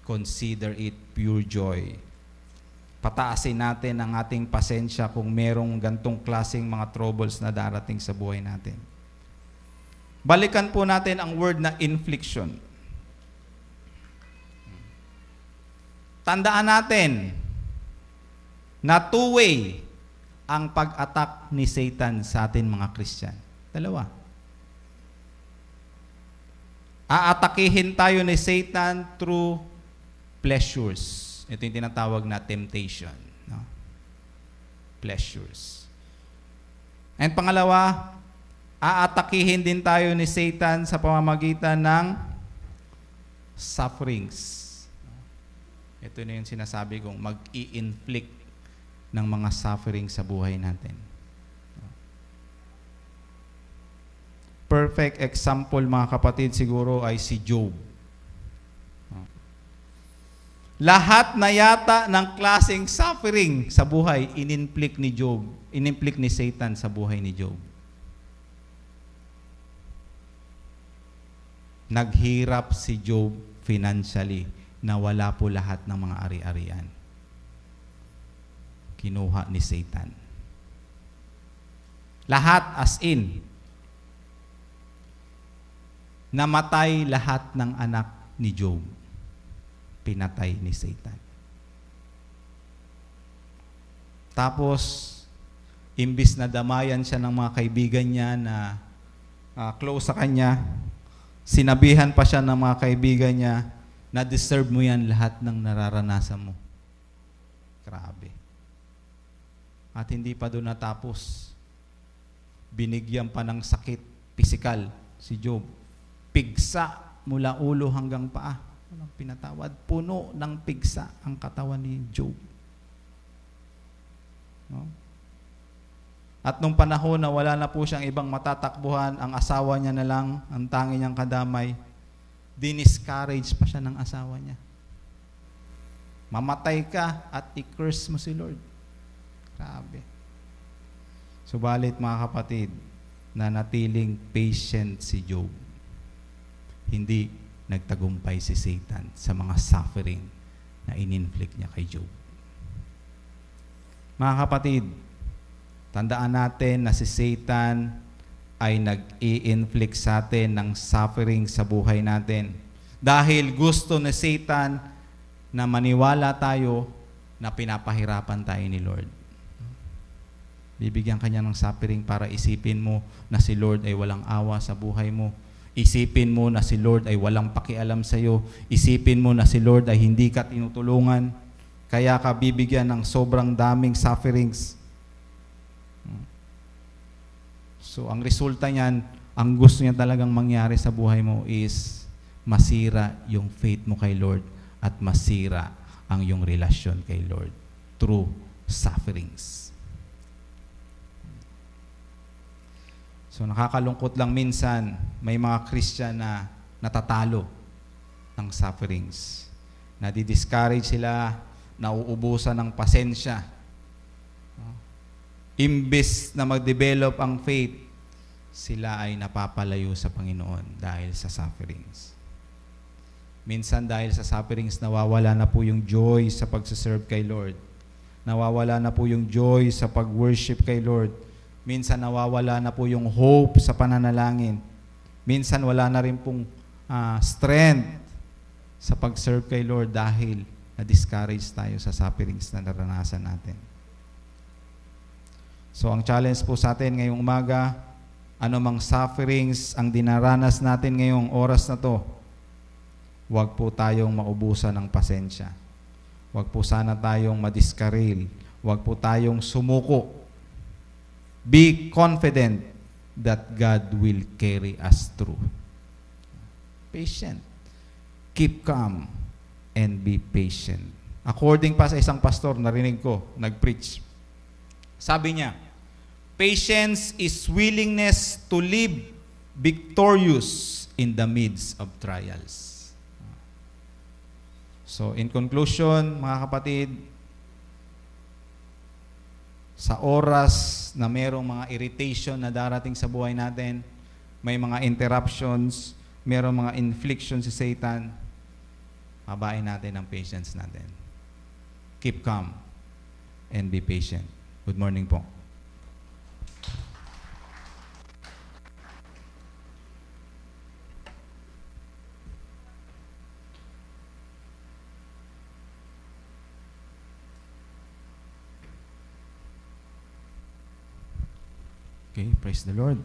Consider it pure joy. Pataasin natin ang ating pasensya kung merong gantong klaseng mga troubles na darating sa buhay natin. Balikan po natin ang word na infliction. Tandaan natin na two-way ang pag-attack ni Satan sa atin mga Christian. Dalawa. Aatakihin tayo ni Satan through pleasures. Ito yung tinatawag na temptation. No? Pleasures. And pangalawa, aatakihin din tayo ni Satan sa pamamagitan ng sufferings. Ito na yung sinasabi kong mag-i-inflict ng mga suffering sa buhay natin. Perfect example, mga kapatid, siguro ay si Job. Lahat na yata ng klaseng suffering sa buhay, in-inflict ni Job, in-inflict ni Satan sa buhay ni Job. Naghirap si Job financially, na wala po lahat ng mga ari-arian. Kinuha ni Satan. Lahat as in. Namatay lahat ng anak ni Job. Pinatay ni Satan. Tapos, imbis na damayan siya ng mga kaibigan niya na close sa kanya, sinabihan pa siya ng mga kaibigan niya, na deserve mo yan lahat ng nararanasan mo. Grabe. At hindi pa doon natapos. Binigyan pa ng sakit, pisikal, si Job. Pigsa mula ulo hanggang paa. Walang pinatawad. Puno ng pigsa ang katawan ni Job. No? At nung panahon na wala na po siyang ibang matatakbuhan, ang asawa niya na lang, ang tangi niyang kadamay, diniscourage pa siya ng asawa niya. Mamatay ka at i-curse mo si Lord. Grabe. Subalit mga kapatid, na natiling patient si Job. Hindi nagtagumpay si Satan sa mga suffering na in-inflict niya kay Job. Mga kapatid, tandaan natin na si Satan ay nag-i-inflict sa atin ng suffering sa buhay natin. Dahil gusto ni Satan na maniwala tayo na pinapahirapan tayo ni Lord. Bibigyan kanya ng suffering para isipin mo na si Lord ay walang awa sa buhay mo. Isipin mo na si Lord ay walang pakialam sa iyo. Isipin mo na si Lord ay hindi ka tinutulungan. Kaya ka bibigyan ng sobrang daming sufferings. So, ang resulta niyan, ang gusto niya talagang mangyari sa buhay mo is masira yung faith mo kay Lord at masira ang yung relasyon kay Lord through sufferings. So, nakakalungkot lang minsan, may mga Christian na natatalo ng sufferings. Nadi-discourage sila, nauubusan ng pasensya. Imbes na mag-develop ang faith, sila ay napapalayo sa Panginoon dahil sa sufferings. Minsan dahil sa sufferings, nawawala na po yung joy sa pagsaserve kay Lord. Nawawala na po yung joy sa pag-worship kay Lord. Minsan nawawala na po yung hope sa pananalangin. Minsan wala na rin pong strength sa pag-serve kay Lord dahil na-discourage tayo sa sufferings na naranasan natin. So ang challenge po sa atin ngayong umaga, anumang sufferings ang dinaranas natin ngayong oras na to, huwag po tayong maubusan ng pasensya. Huwag po sana tayong madiskaril. Huwag po tayong sumuko. Be confident that God will carry us through. Patient. Keep calm and be patient. According pa sa isang pastor, narinig ko, nag-preach. Sabi niya, patience is willingness to live victorious in the midst of trials. So, in conclusion, mga kapatid, sa oras na merong mga irritation na darating sa buhay natin, may mga interruptions, merong mga inflictions si Satan, habain natin ang patience natin. Keep calm and be patient. Good morning po. Okay, praise the Lord.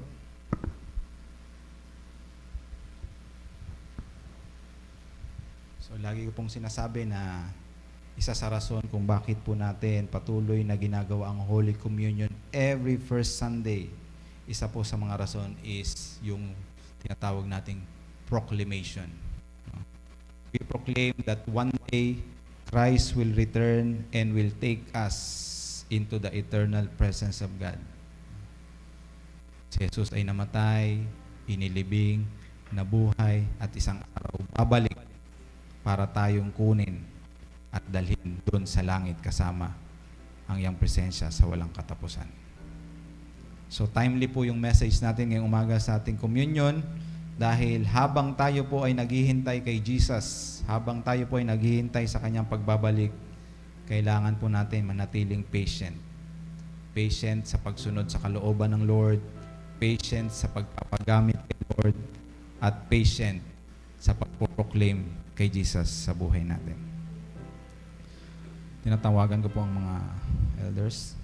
So, lagi ko pong sinasabi na isa sa rason kung bakit po natin patuloy na ginagawa ang Holy Communion every first Sunday, isa po sa mga rason is yung tinatawag nating proclamation. We proclaim that one day Christ will return and will take us into the eternal presence of God. Si Jesus ay namatay, inilibing, nabuhay, at isang araw babalik para tayong kunin at dalhin doon sa langit kasama ang iyang presensya sa walang katapusan. So timely po yung message natin ngayong umaga sa ating communion dahil habang tayo po ay naghihintay kay Jesus, habang tayo po ay naghihintay sa kanyang pagbabalik, kailangan po natin manatiling patient. Patient sa pagsunod sa kalooban ng Lord, patient sa pagpapagamit kay Lord, at patient sa pagpo-proclaim kay Jesus sa buhay natin. Tinatawagan ko po ang mga elders.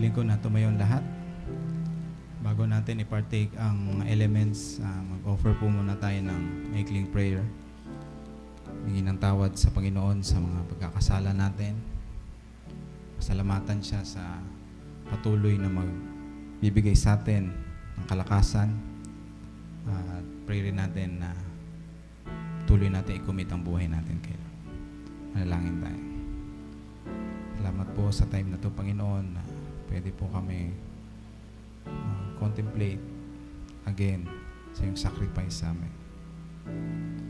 Hiling ko na tumayo ang lahat. Bago natin i-partake ang elements, mag-offer po muna tayo ng maikling prayer. Hingi ng tawad sa Panginoon sa mga pagkakasala natin. Pasalamatan siya sa patuloy na magbibigay sa atin ng kalakasan. At pray rin natin na tuloy natin i-commit ang buhay natin kay Lord. Manalangin tayo. Salamat po sa time na to, Panginoon, na pwede po kami contemplate again sa iyong sacrifice sa amin.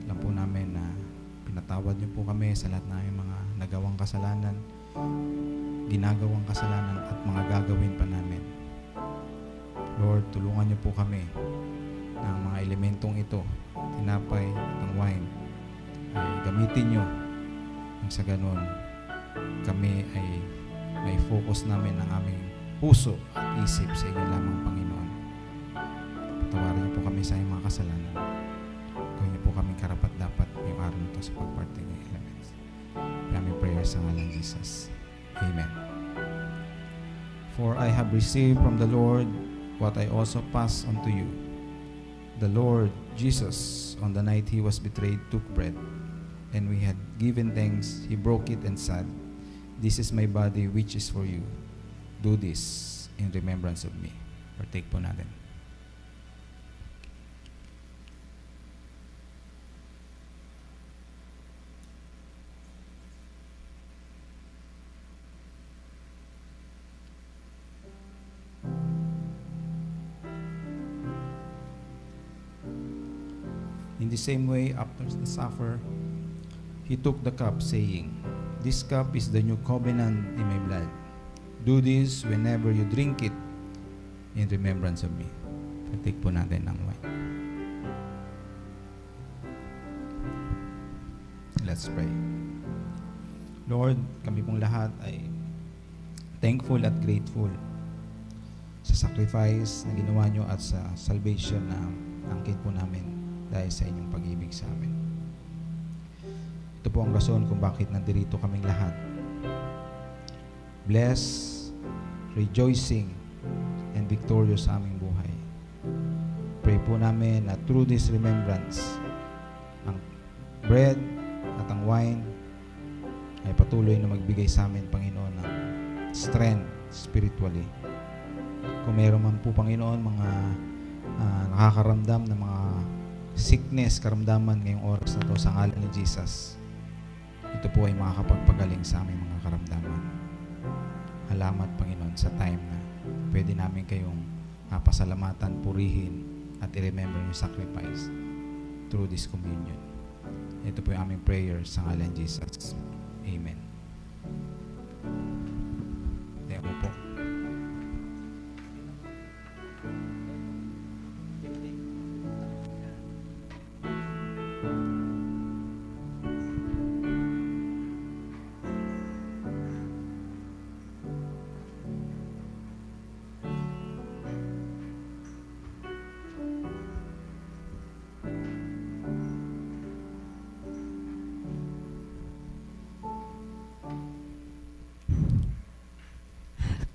Alam po namin na pinatawad niyo po kami sa lahat ng mga nagawang kasalanan, ginagawang kasalanan at mga gagawin pa namin. Lord, tulungan niyo po kami ng mga elementong ito, tinapay at ang wine, ay gamitin niyo nang sa ganun kami ay may focus namin ang aming puso at isip sa inyo lamang, Panginoon. Patawarin niyo po kami sa inyong mga kasalanan. Gawin niyo po kami karapat-dapat ngayong araw na ito sa pagparte ng elements. Aming prayer sa ngalan ng Jesus. Amen. For I have received from the Lord what I also pass on to you. The Lord Jesus, on the night he was betrayed, took bread, and we had given thanks, he broke it and said, "This is my body which is for you. Do this in remembrance of me." Partake po natin. In the same way, after the supper, he took the cup, saying, "This cup is the new covenant in my blood. Do this whenever you drink it in remembrance of me." Partake po natin ng wine. Let's pray. Lord, kami pong lahat ay thankful at grateful sa sacrifice na ginawa nyo at sa salvation na angkin po namin dahil sa inyong pag-ibig sa amin. Ito po ang rason kung bakit nandirito kaming lahat. Blessed, rejoicing, and victorious sa aming buhay. Pray po namin na through this remembrance, ang bread at ang wine ay patuloy na magbigay sa amin, Panginoon, ng strength spiritually. Kung mayroon man po, Panginoon, mga nakakaramdam ng mga sickness, karamdaman ngayong oras na to sa ngalan ni Jesus, ito po ay makakapagpagaling sa aming mga karamdaman. Salamat, Panginoon, sa time na pwede namin kayong pasalamatan, purihin, at i-remember yung sacrifice through this communion. Ito po yung aming prayer sa ngalan ni Jesus. Amen. Tayo mo po.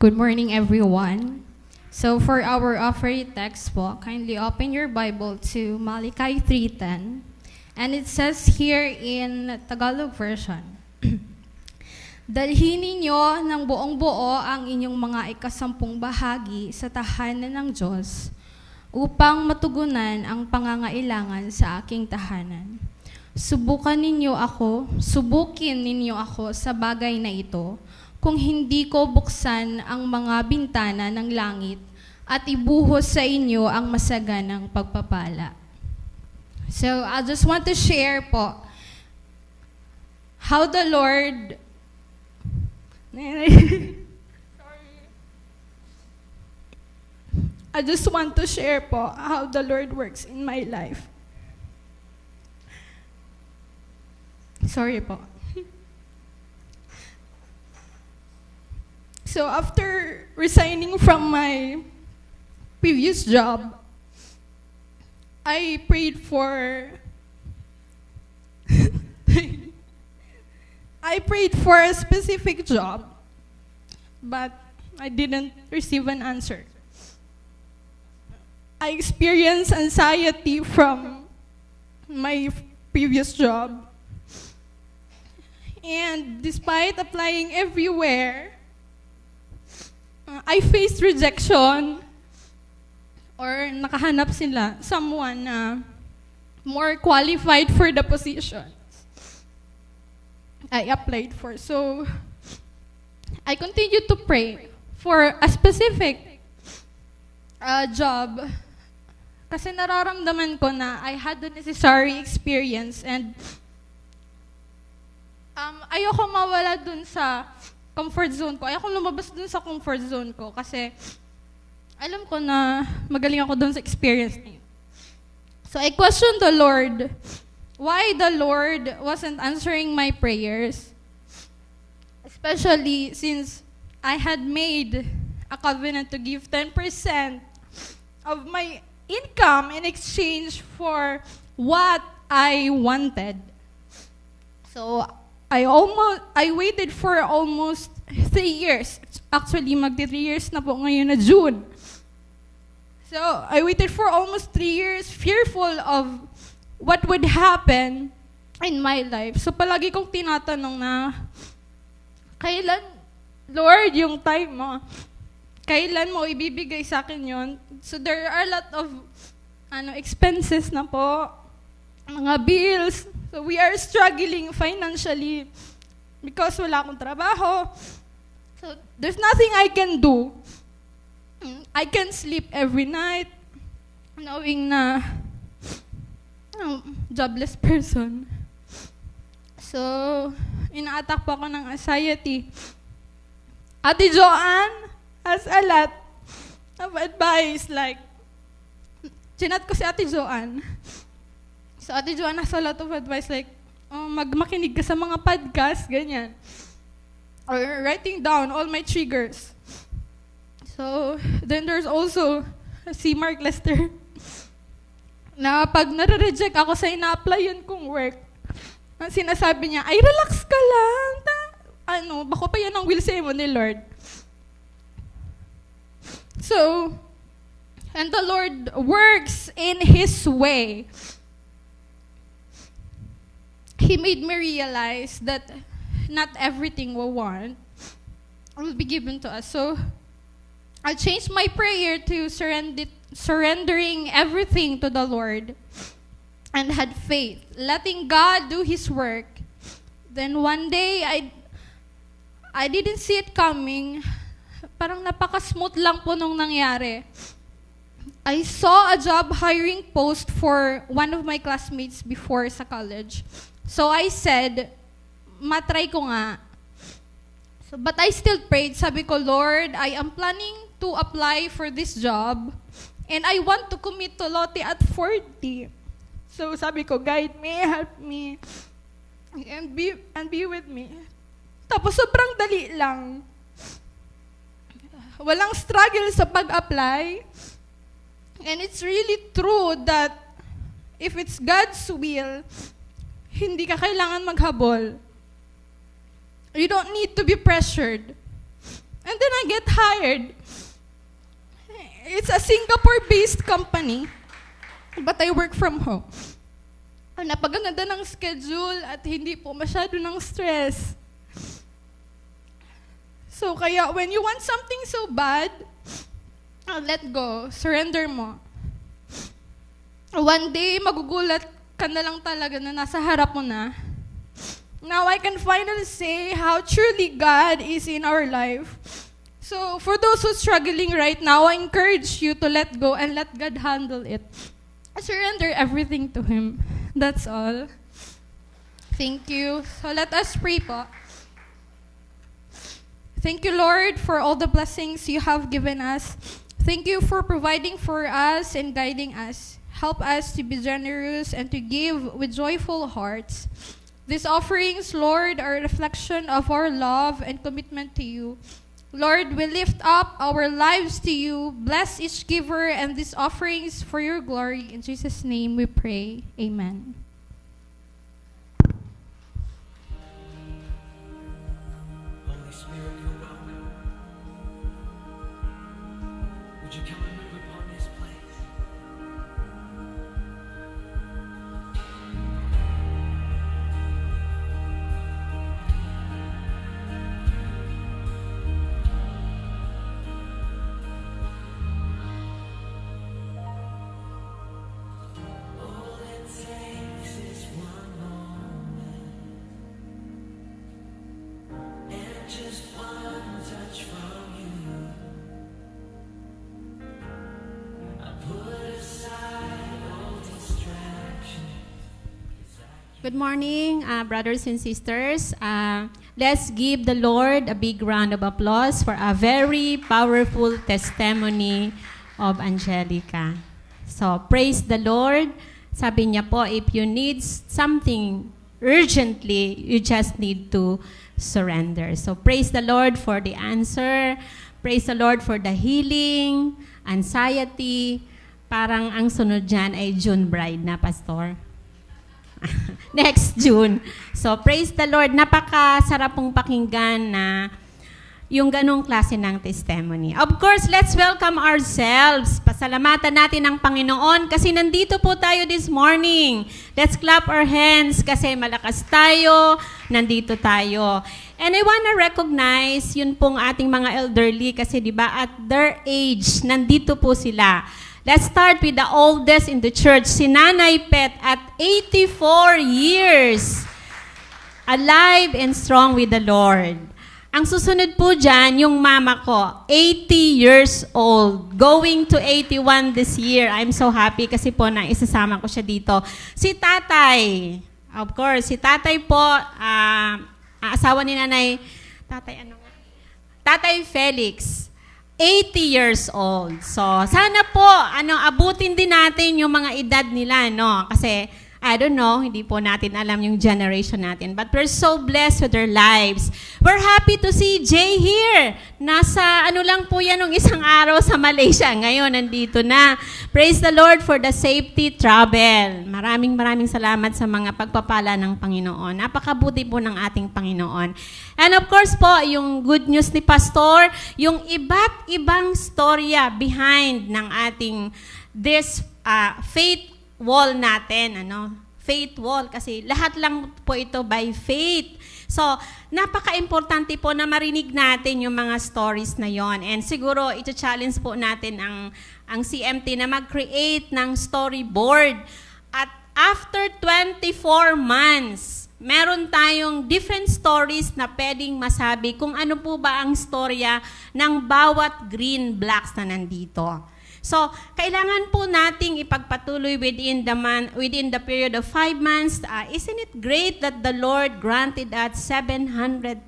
Good morning, everyone. So for our offering text po, kindly open your Bible to Malachi 3:10. And it says here in Tagalog version, "Dalhin ninyo ng buong buo ang inyong mga ikasampung bahagi sa tahanan ng Diyos upang matugunan ang pangangailangan sa aking tahanan. Subukin ninyo ako sa bagay na ito, kung hindi ko buksan ang mga bintana ng langit at ibuhos sa inyo ang masaganang pagpapala." So, I just want to share po how the Lord I just want to share po how the Lord works in my life. Sorry po. So after resigning from my previous job, I prayed for I prayed for a specific job, but I didn't receive an answer. I experienced anxiety from my previous job. And despite applying everywhere, I faced rejection or nakahanap sila someone na more qualified for the position I applied for. So, I continued to pray for a specific job kasi nararamdaman ko na I had the necessary experience and ayoko mawala dun sa comfort zone ko. Ayoko lumabas dun sa comfort zone ko kasi alam ko na magaling ako dun sa experience niya. So I questioned the Lord why the Lord wasn't answering my prayers. Especially since I had made a covenant to give 10% of my income in exchange for what I wanted. So I waited for almost 3 years. Actually, magti 3 years na po ngayon na June. So I waited for almost 3 years, fearful of what would happen in my life. So palagi kong tinatanong na, kailan, Lord, yung time mo? Kailan mo ibibigay sa akin yon? So there are a lot of expenses na po, mga bills. So we are struggling financially because wala akong trabaho. So there's nothing I can do. I can sleep every night knowing na jobless person. So, ina-attack po ako ng anxiety. Ate Joanne has a lot of advice. Like, chinat ko si Ate Joanne. So, Ate Joanne has a lot of advice. Like, makinig ka sa mga podcast, ganyan. Or writing down all my triggers. So, then there's also si Mark Lester na pag nare-reject ako sa ina-applyan kong work, ang sinasabi niya, ay relax ka lang. Bako pa yan ang will say mo ni Lord. So, and the Lord works in His way. He made me realize that not everything we want will be given to us. So, I changed my prayer to surrendering everything to the Lord and had faith, letting God do His work. Then one day, I didn't see it coming. Parang napaka-smooth lang po nung nangyari. I saw a job hiring post for one of my classmates before sa college. So I said, matry ko nga. But I still prayed. Sabi ko, Lord, I am planning to apply for this job and I want to commit to Lotte at 40. So sabi ko, guide me, help me, and be with me. Tapos sobrang dali lang. Walang struggle sa pag-apply. And it's really true that if it's God's will, hindi ka kailangan maghabol. You don't need to be pressured. And then I get hired. It's a Singapore-based company, but I work from home. Napaganda ng schedule at hindi po masyado ng stress. So kaya when you want something so bad, let go, surrender mo. One day, magugulat ka na lang talaga na nasa harap mo na. Now I can finally say how truly God is in our life. So for those who's struggling right now, I encourage you to let go and let God handle it. Surrender everything to Him. That's all. Thank you. So let us pray po. Thank you, Lord, for all the blessings you have given us. Thank you for providing for us and guiding us. Help us to be generous and to give with joyful hearts. These offerings, Lord, are a reflection of our love and commitment to you. Lord, we lift up our lives to you. Bless each giver and these offerings for your glory. In Jesus' name we pray. Amen. Holy Spirit, you're welcome. Good morning, brothers and sisters. Let's give the Lord a big round of applause for a very powerful testimony of Angelica. So, praise the Lord. Sabi niya po, if you need something urgently, you just need to surrender. So, praise the Lord for the answer. Praise the Lord for the healing, anxiety. Parang ang sunod dyan ay June bride na, Pastor. Next June. So, praise the Lord. Napakasarap pong pakinggan na yung ganong klase ng testimony. Of course, let's welcome ourselves. Pasalamatan natin ang Panginoon kasi nandito po tayo this morning. Let's clap our hands kasi malakas tayo, nandito tayo. And I wanna recognize yun pong ating mga elderly kasi di ba at their age, nandito po sila. Let's start with the oldest in the church, si Nanay Pet at 84 years, alive and strong with the Lord. Ang susunod po dyan, yung mama ko, 80 years old, going to 81 this year. I'm so happy kasi po na isasama ko siya dito. Si Tatay, of course, si Tatay po, asawa ni Nanay, Tatay Felix. 80 years old. So, sana po, abutin din natin yung mga edad nila, no? Kasi, I don't know, hindi po natin alam yung generation natin. But we're so blessed with their lives. We're happy to see Jay here. Nasa, lang po yan nung isang araw sa Malaysia. Ngayon, nandito na. Praise the Lord for the safety travel. Maraming salamat sa mga pagpapala ng Panginoon. Napakabuti po ng ating Panginoon. And of course po, yung good news ni Pastor, yung iba't ibang storya behind ng ating this faith wall natin, faith wall, kasi lahat lang po ito by faith. So, napaka-importante po na marinig natin yung mga stories na yon. And siguro, ito-challenge po natin ang CMT na mag-create ng storyboard. At after 24 months, meron tayong different stories na pwedeng masabi kung ano po ba ang storya ng bawat green blocks na nandito. So, kailangan po nating ipagpatuloy within the period of 5 months. Isn't it great that the Lord granted us 700,000?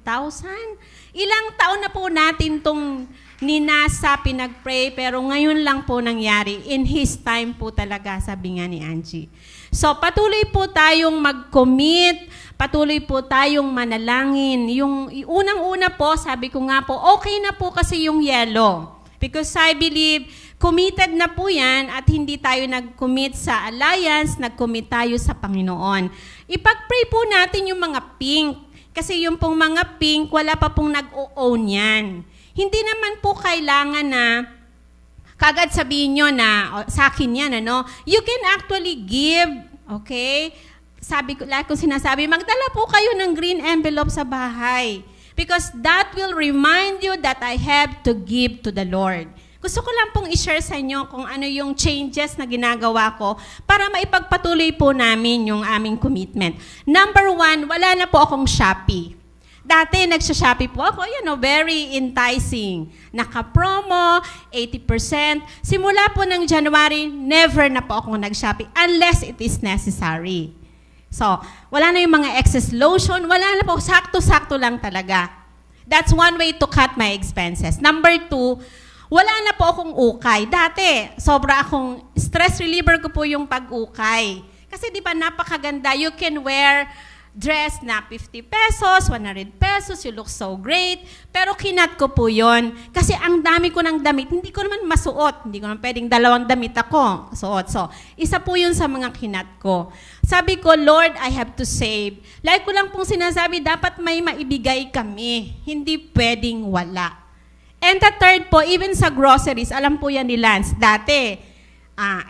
Ilang taon na po natin itong ninasa, pinag-pray, pero ngayon lang po nangyari. In His time po talaga, sabi nga ni Angie. So, patuloy po tayong mag-commit, patuloy po tayong manalangin. Yung unang-una po, sabi ko nga po, okay na po kasi yung yellow. Because I believe, committed na po yan at hindi tayo nag-commit sa alliance, nag-commit tayo sa Panginoon. Ipag-pray po natin yung mga pink. Kasi yung pong mga pink, wala pa pong nag-o-own yan. Hindi naman po kailangan na kagad sabihin nyo na, sa akin yan, You can actually give, okay? Like kung sinasabi, magdala po kayo ng green envelope sa bahay. Because that will remind you that I have to give to the Lord. Gusto ko lang pong i-share sa inyo kung ano yung changes na ginagawa ko para maipagpatuloy po namin yung aming commitment. Number 1, wala na po akong Shopee. Dati, nagsha-Shopee po ako, very enticing. Naka-promo, 80%. Simula po ng January, never na po ako nag-Shopee unless it is necessary. So, wala na yung mga excess lotion, wala na po, sakto-sakto lang talaga. That's one way to cut my expenses. Number 2, wala na po akong ukay. Dati, sobra akong stress reliever ko po yung pag-ukay. Kasi di ba napakaganda, you can wear dress na 50 pesos, 100 pesos, you look so great. Pero kinat ko po yon kasi ang dami ko ng damit, hindi ko naman masuot. Hindi ko naman pwedeng 2 damit ako suot. So, isa po yun sa mga kinat ko. Sabi ko, Lord, I have to save. Like ko lang pong sinasabi, dapat may maibigay kami. Hindi pwedeng wala. And the third po, even sa groceries, alam po yan ni Lance, dati,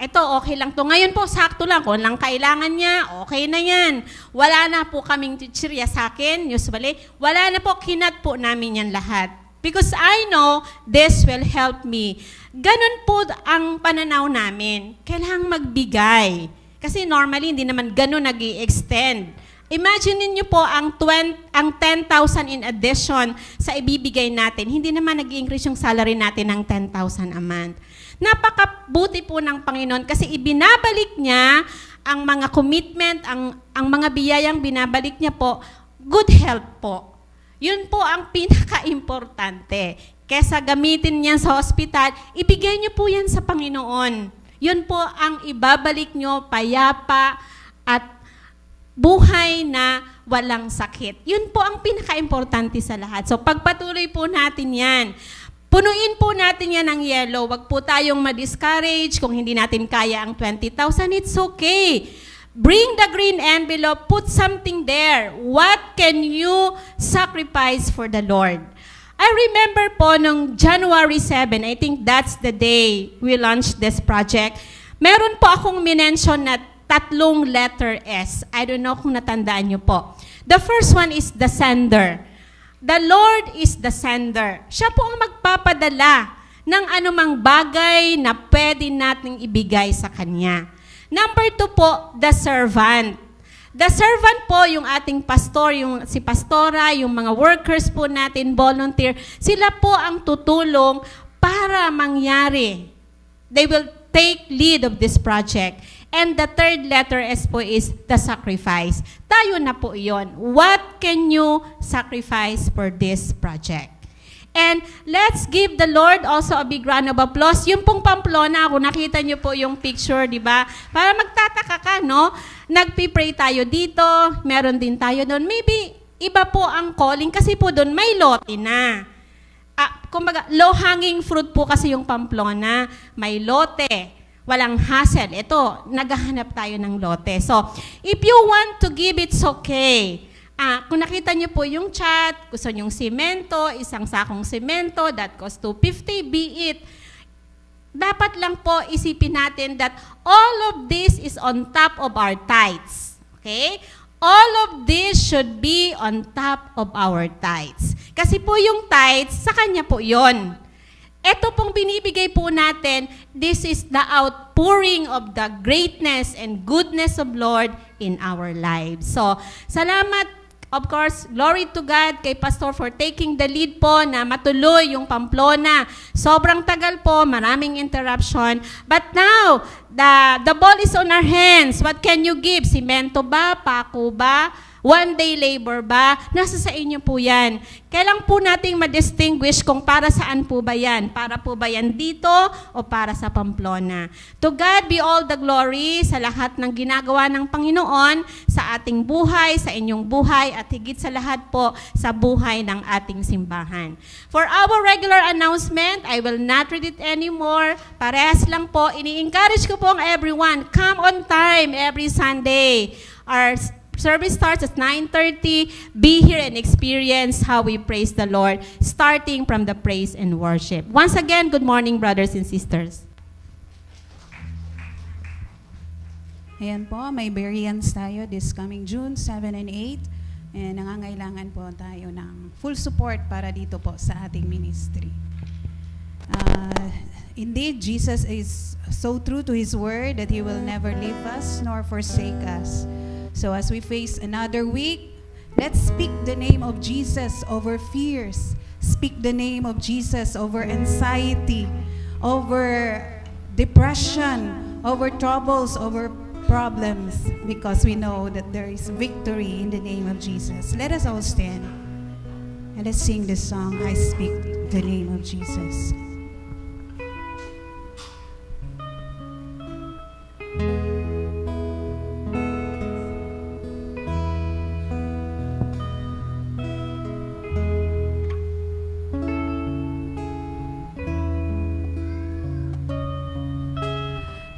ito okay lang to. Ngayon po, sakto lang. Kung lang kailangan niya, okay na yan. Wala na po kaming chichirya sa akin, usually. Wala na po, kinat po namin yan lahat. Because I know this will help me. Ganun po ang pananaw namin. Kailangang magbigay. Kasi normally, hindi naman ganun nag-i-extend. Imagine niyo po ang 10,000 in addition sa ibibigay natin. Hindi naman nag-i-increase yung salary natin ng 10,000 a month. Napakabuti po ng Panginoon kasi ibinabalik niya ang mga commitment, ang mga biyayang binabalik niya po, good health po. Yun po ang pinaka-importante. Kesa gamitin niya sa hospital, ibigay niyo po yan sa Panginoon. Yun po ang ibabalik niyo, payapa at buhay na walang sakit. Yun po ang pinaka-importante sa lahat. So pagpatuloy po natin yan. Punuin po natin yan ng yellow. Wag po tayong ma-discourage. Kung hindi natin kaya ang 20,000, it's okay. Bring the green envelope. Put something there. What can you sacrifice for the Lord? I remember po nung January 7, I think that's the day we launched this project. Meron po akong minention na 3 letter S. I don't know kung natandaan niyo po. The first one is the sender. The Lord is the sender. Siya po ang magpapadala ng anumang bagay na pwede nating ibigay sa Kanya. Number 2 po, the servant. The servant po, yung ating pastor, si pastora, yung mga workers po natin, volunteer, sila po ang tutulong para mangyari. They will take lead of this project. And the 3rd letter S po is the sacrifice. Tayo na po iyon. What can you sacrifice for this project? And let's give the Lord also a big round of applause. Yung pong Pamplona, kung nakita niyo po yung picture, di ba? Para magtataka ka, no? Nagpipray tayo dito, meron din tayo doon. Maybe iba po ang calling kasi po doon may lote na. Kumbaga, low-hanging fruit po kasi yung Pamplona. May lote. Walang hassle. Ito, naghahanap tayo ng lote. So, if you want to give, it's okay. Kung nakita niyo po yung chat, gusto niyong simento, isang sakong simento, that costs 250, be it. Dapat lang po isipin natin that all of this is on top of our tithes. Okay? All of this should be on top of our tithes. Kasi po yung tithes, sa Kanya po yon. Ito pong binibigay po natin, this is the outpouring of the greatness and goodness of Lord in our lives. So, salamat, of course, glory to God kay Pastor for taking the lead po na matuloy yung Pamplona. Sobrang tagal po, maraming interruption. But now, the ball is on our hands. What can you give? Simento ba? Pako ba? One-day labor ba? Nasa sa inyo po yan. Kailan po nating ma-distinguish kung para saan po ba yan? Para po ba yan dito o para sa Pamplona? To God be all the glory sa lahat ng ginagawa ng Panginoon, sa ating buhay, sa inyong buhay, at higit sa lahat po sa buhay ng ating simbahan. For our regular announcement, I will not read it anymore. Parehas lang po. Ini-encourage ko po ang everyone, come on time every Sunday. Our service starts at 9:30. Be here and experience how we praise the Lord, starting from the praise and worship. Once again, good morning, brothers and sisters. Ayan po, may burials tayo this coming June 7 and 8. And nangangailangan po tayo ng full support para dito po sa ating ministry. Indeed, Jesus is so true to His word that He will never leave us nor forsake us. So as we face another week, let's speak the name of Jesus over fears. Speak the name of Jesus over anxiety, over depression, over troubles, over problems, because we know that there is victory in the name of Jesus. Let us all stand and let's sing this song, I Speak the Name of Jesus.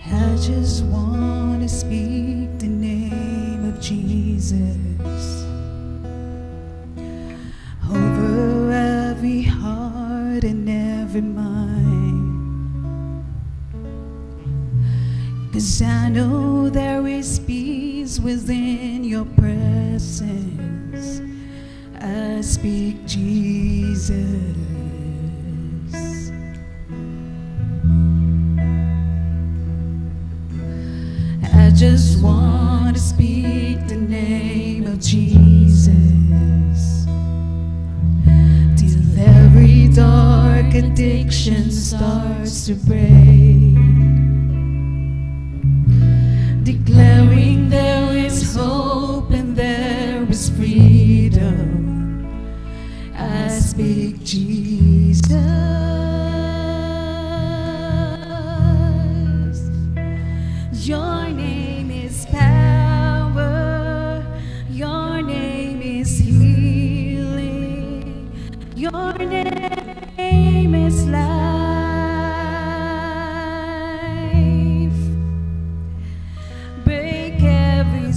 I just want to speak the name of Jesus over every heart and every mind, 'cause I know there is peace within your presence. I speak Jesus. I just want to speak the name of Jesus till every dark addiction starts to break, declaring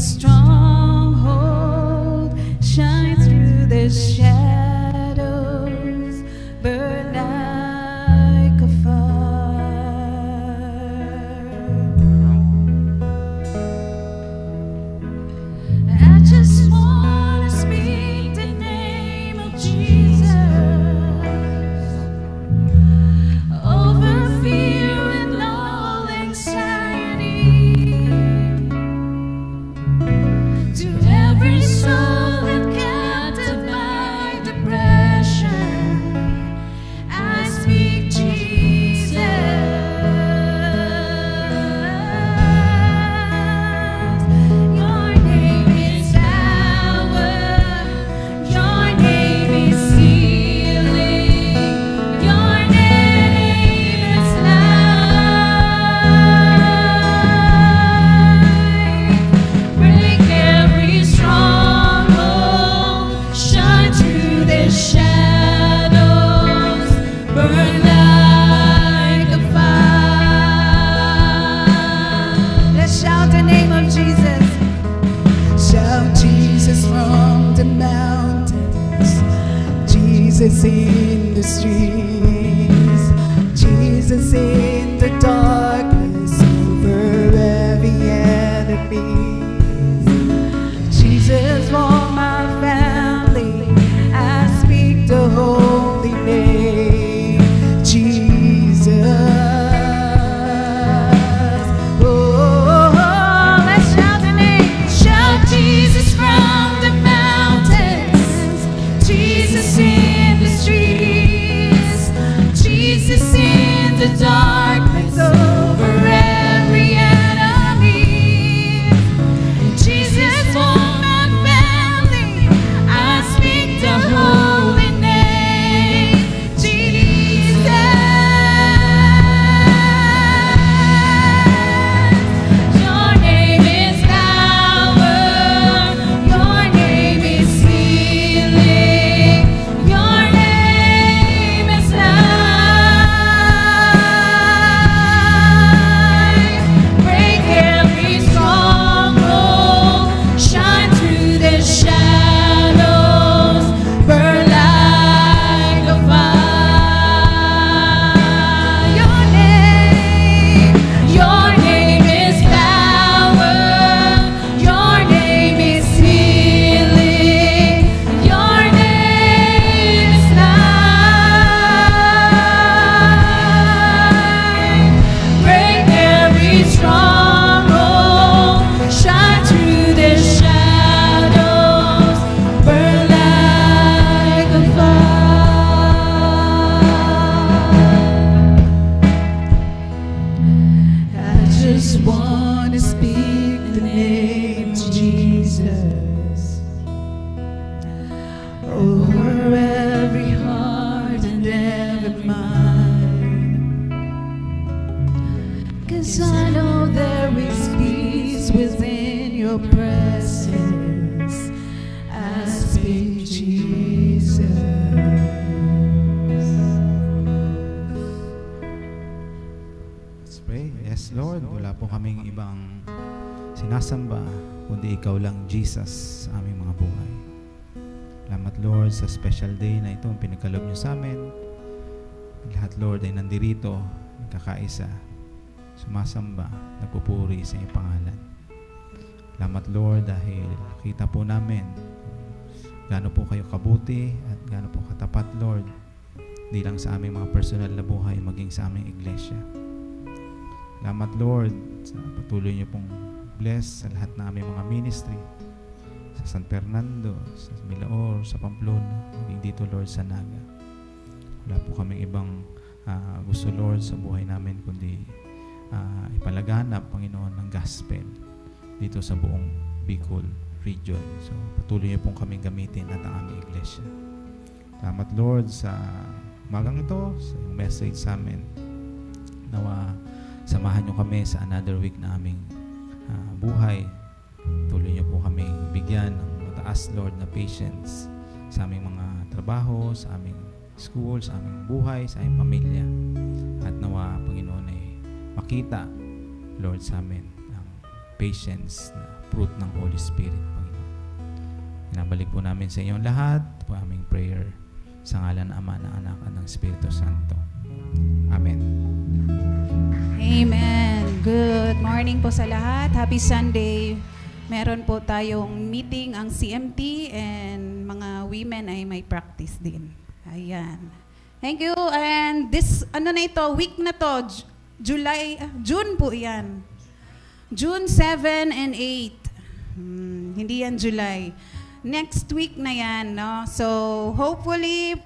stronghold shines through the shadows, burn like a fire. I just want to speak the name of Jesus over fear and all anxiety, to every soul that captive by depression. I speak Jesus. Your name is power. Your name is healing. Your name is life. Break every stronghold. Shine through the shadows. Burn like a fire. Let's shout the name of Jesus. Shout Jesus from the mountains, Jesus in the streets, Jesus in the darkness over every enemy, Jesus for my family. I speak the holy name, Jesus. Oh, let's shout the name. Shout Jesus from the mountains, Jesus in the streets, Jesus in the darkness over every enemy, Jesus for my family. I speak the holy name, Jesus. Your name is power. Your name is healing. Your name is life. Break every stronghold. Shine through the shadows. Burn like a fire. Your name is power. Your name is healing. Your name is life. Break every stronghold. Shine through the shadows. Burn like a fire. I just want to speak the name of Jesus over every heart and every mind. 'Cause I know there is peace within your presence. I speak Jesus. Let's pray. Yes, Lord. Wala po kaming ibang sinasamba, kundi Ikaw lang, Jesus, sa aming mga buhay. Salamat, Lord, sa special day na ito ang pinagkaloob niyo sa amin. Lahat, Lord, ay nandirito, nagkakaisa, sumasamba, nagpupuri sa iyong pangalan. Salamat, Lord, dahil kita po namin gaano po kayo kabuti at gaano po katapat, Lord, di lang sa aming mga personal na buhay, maging sa aming iglesia. Salamat, Lord, sa patuloy niyo pong bless sa lahat ng aming mga ministry, sa San Fernando, sa Milaor, sa Pamplona, maging dito, Lord, sa Naga. Wala po kaming ibang gusto, Lord, sa buhay namin, kundi ipalaganap, Panginoon, ng gospel dito sa buong Bicol region. So, patuloy niyo pong kaming gamitin at ang aming iglesia. Salamat, Lord, sa umagang ito, sa iyong message sa amin. Nawa, samahan niyo kami sa another week na aming buhay. Tuloy niyo po kaming bigyan ng mataas, Lord, na patience sa aming mga trabaho, sa aming school, sa aming buhay, sa aming pamilya. At nawa, Panginoon, ay makita, Lord, sa amin ang patience na fruit ng Holy Spirit, Panginoon. Pinabalik po namin sa inyong lahat po aming prayer sa ngalan ng Ama, ng Anak, at ng Espiritu Santo. Amen. Amen. Good morning po sa lahat. Happy Sunday. Meron po tayong meeting ang CMT and mga women ay may practice din. Ayan. Thank you. And this, week na to, June po yan. June 7 and 8. Hindi yan July. Next week na yan, no? So, hopefully,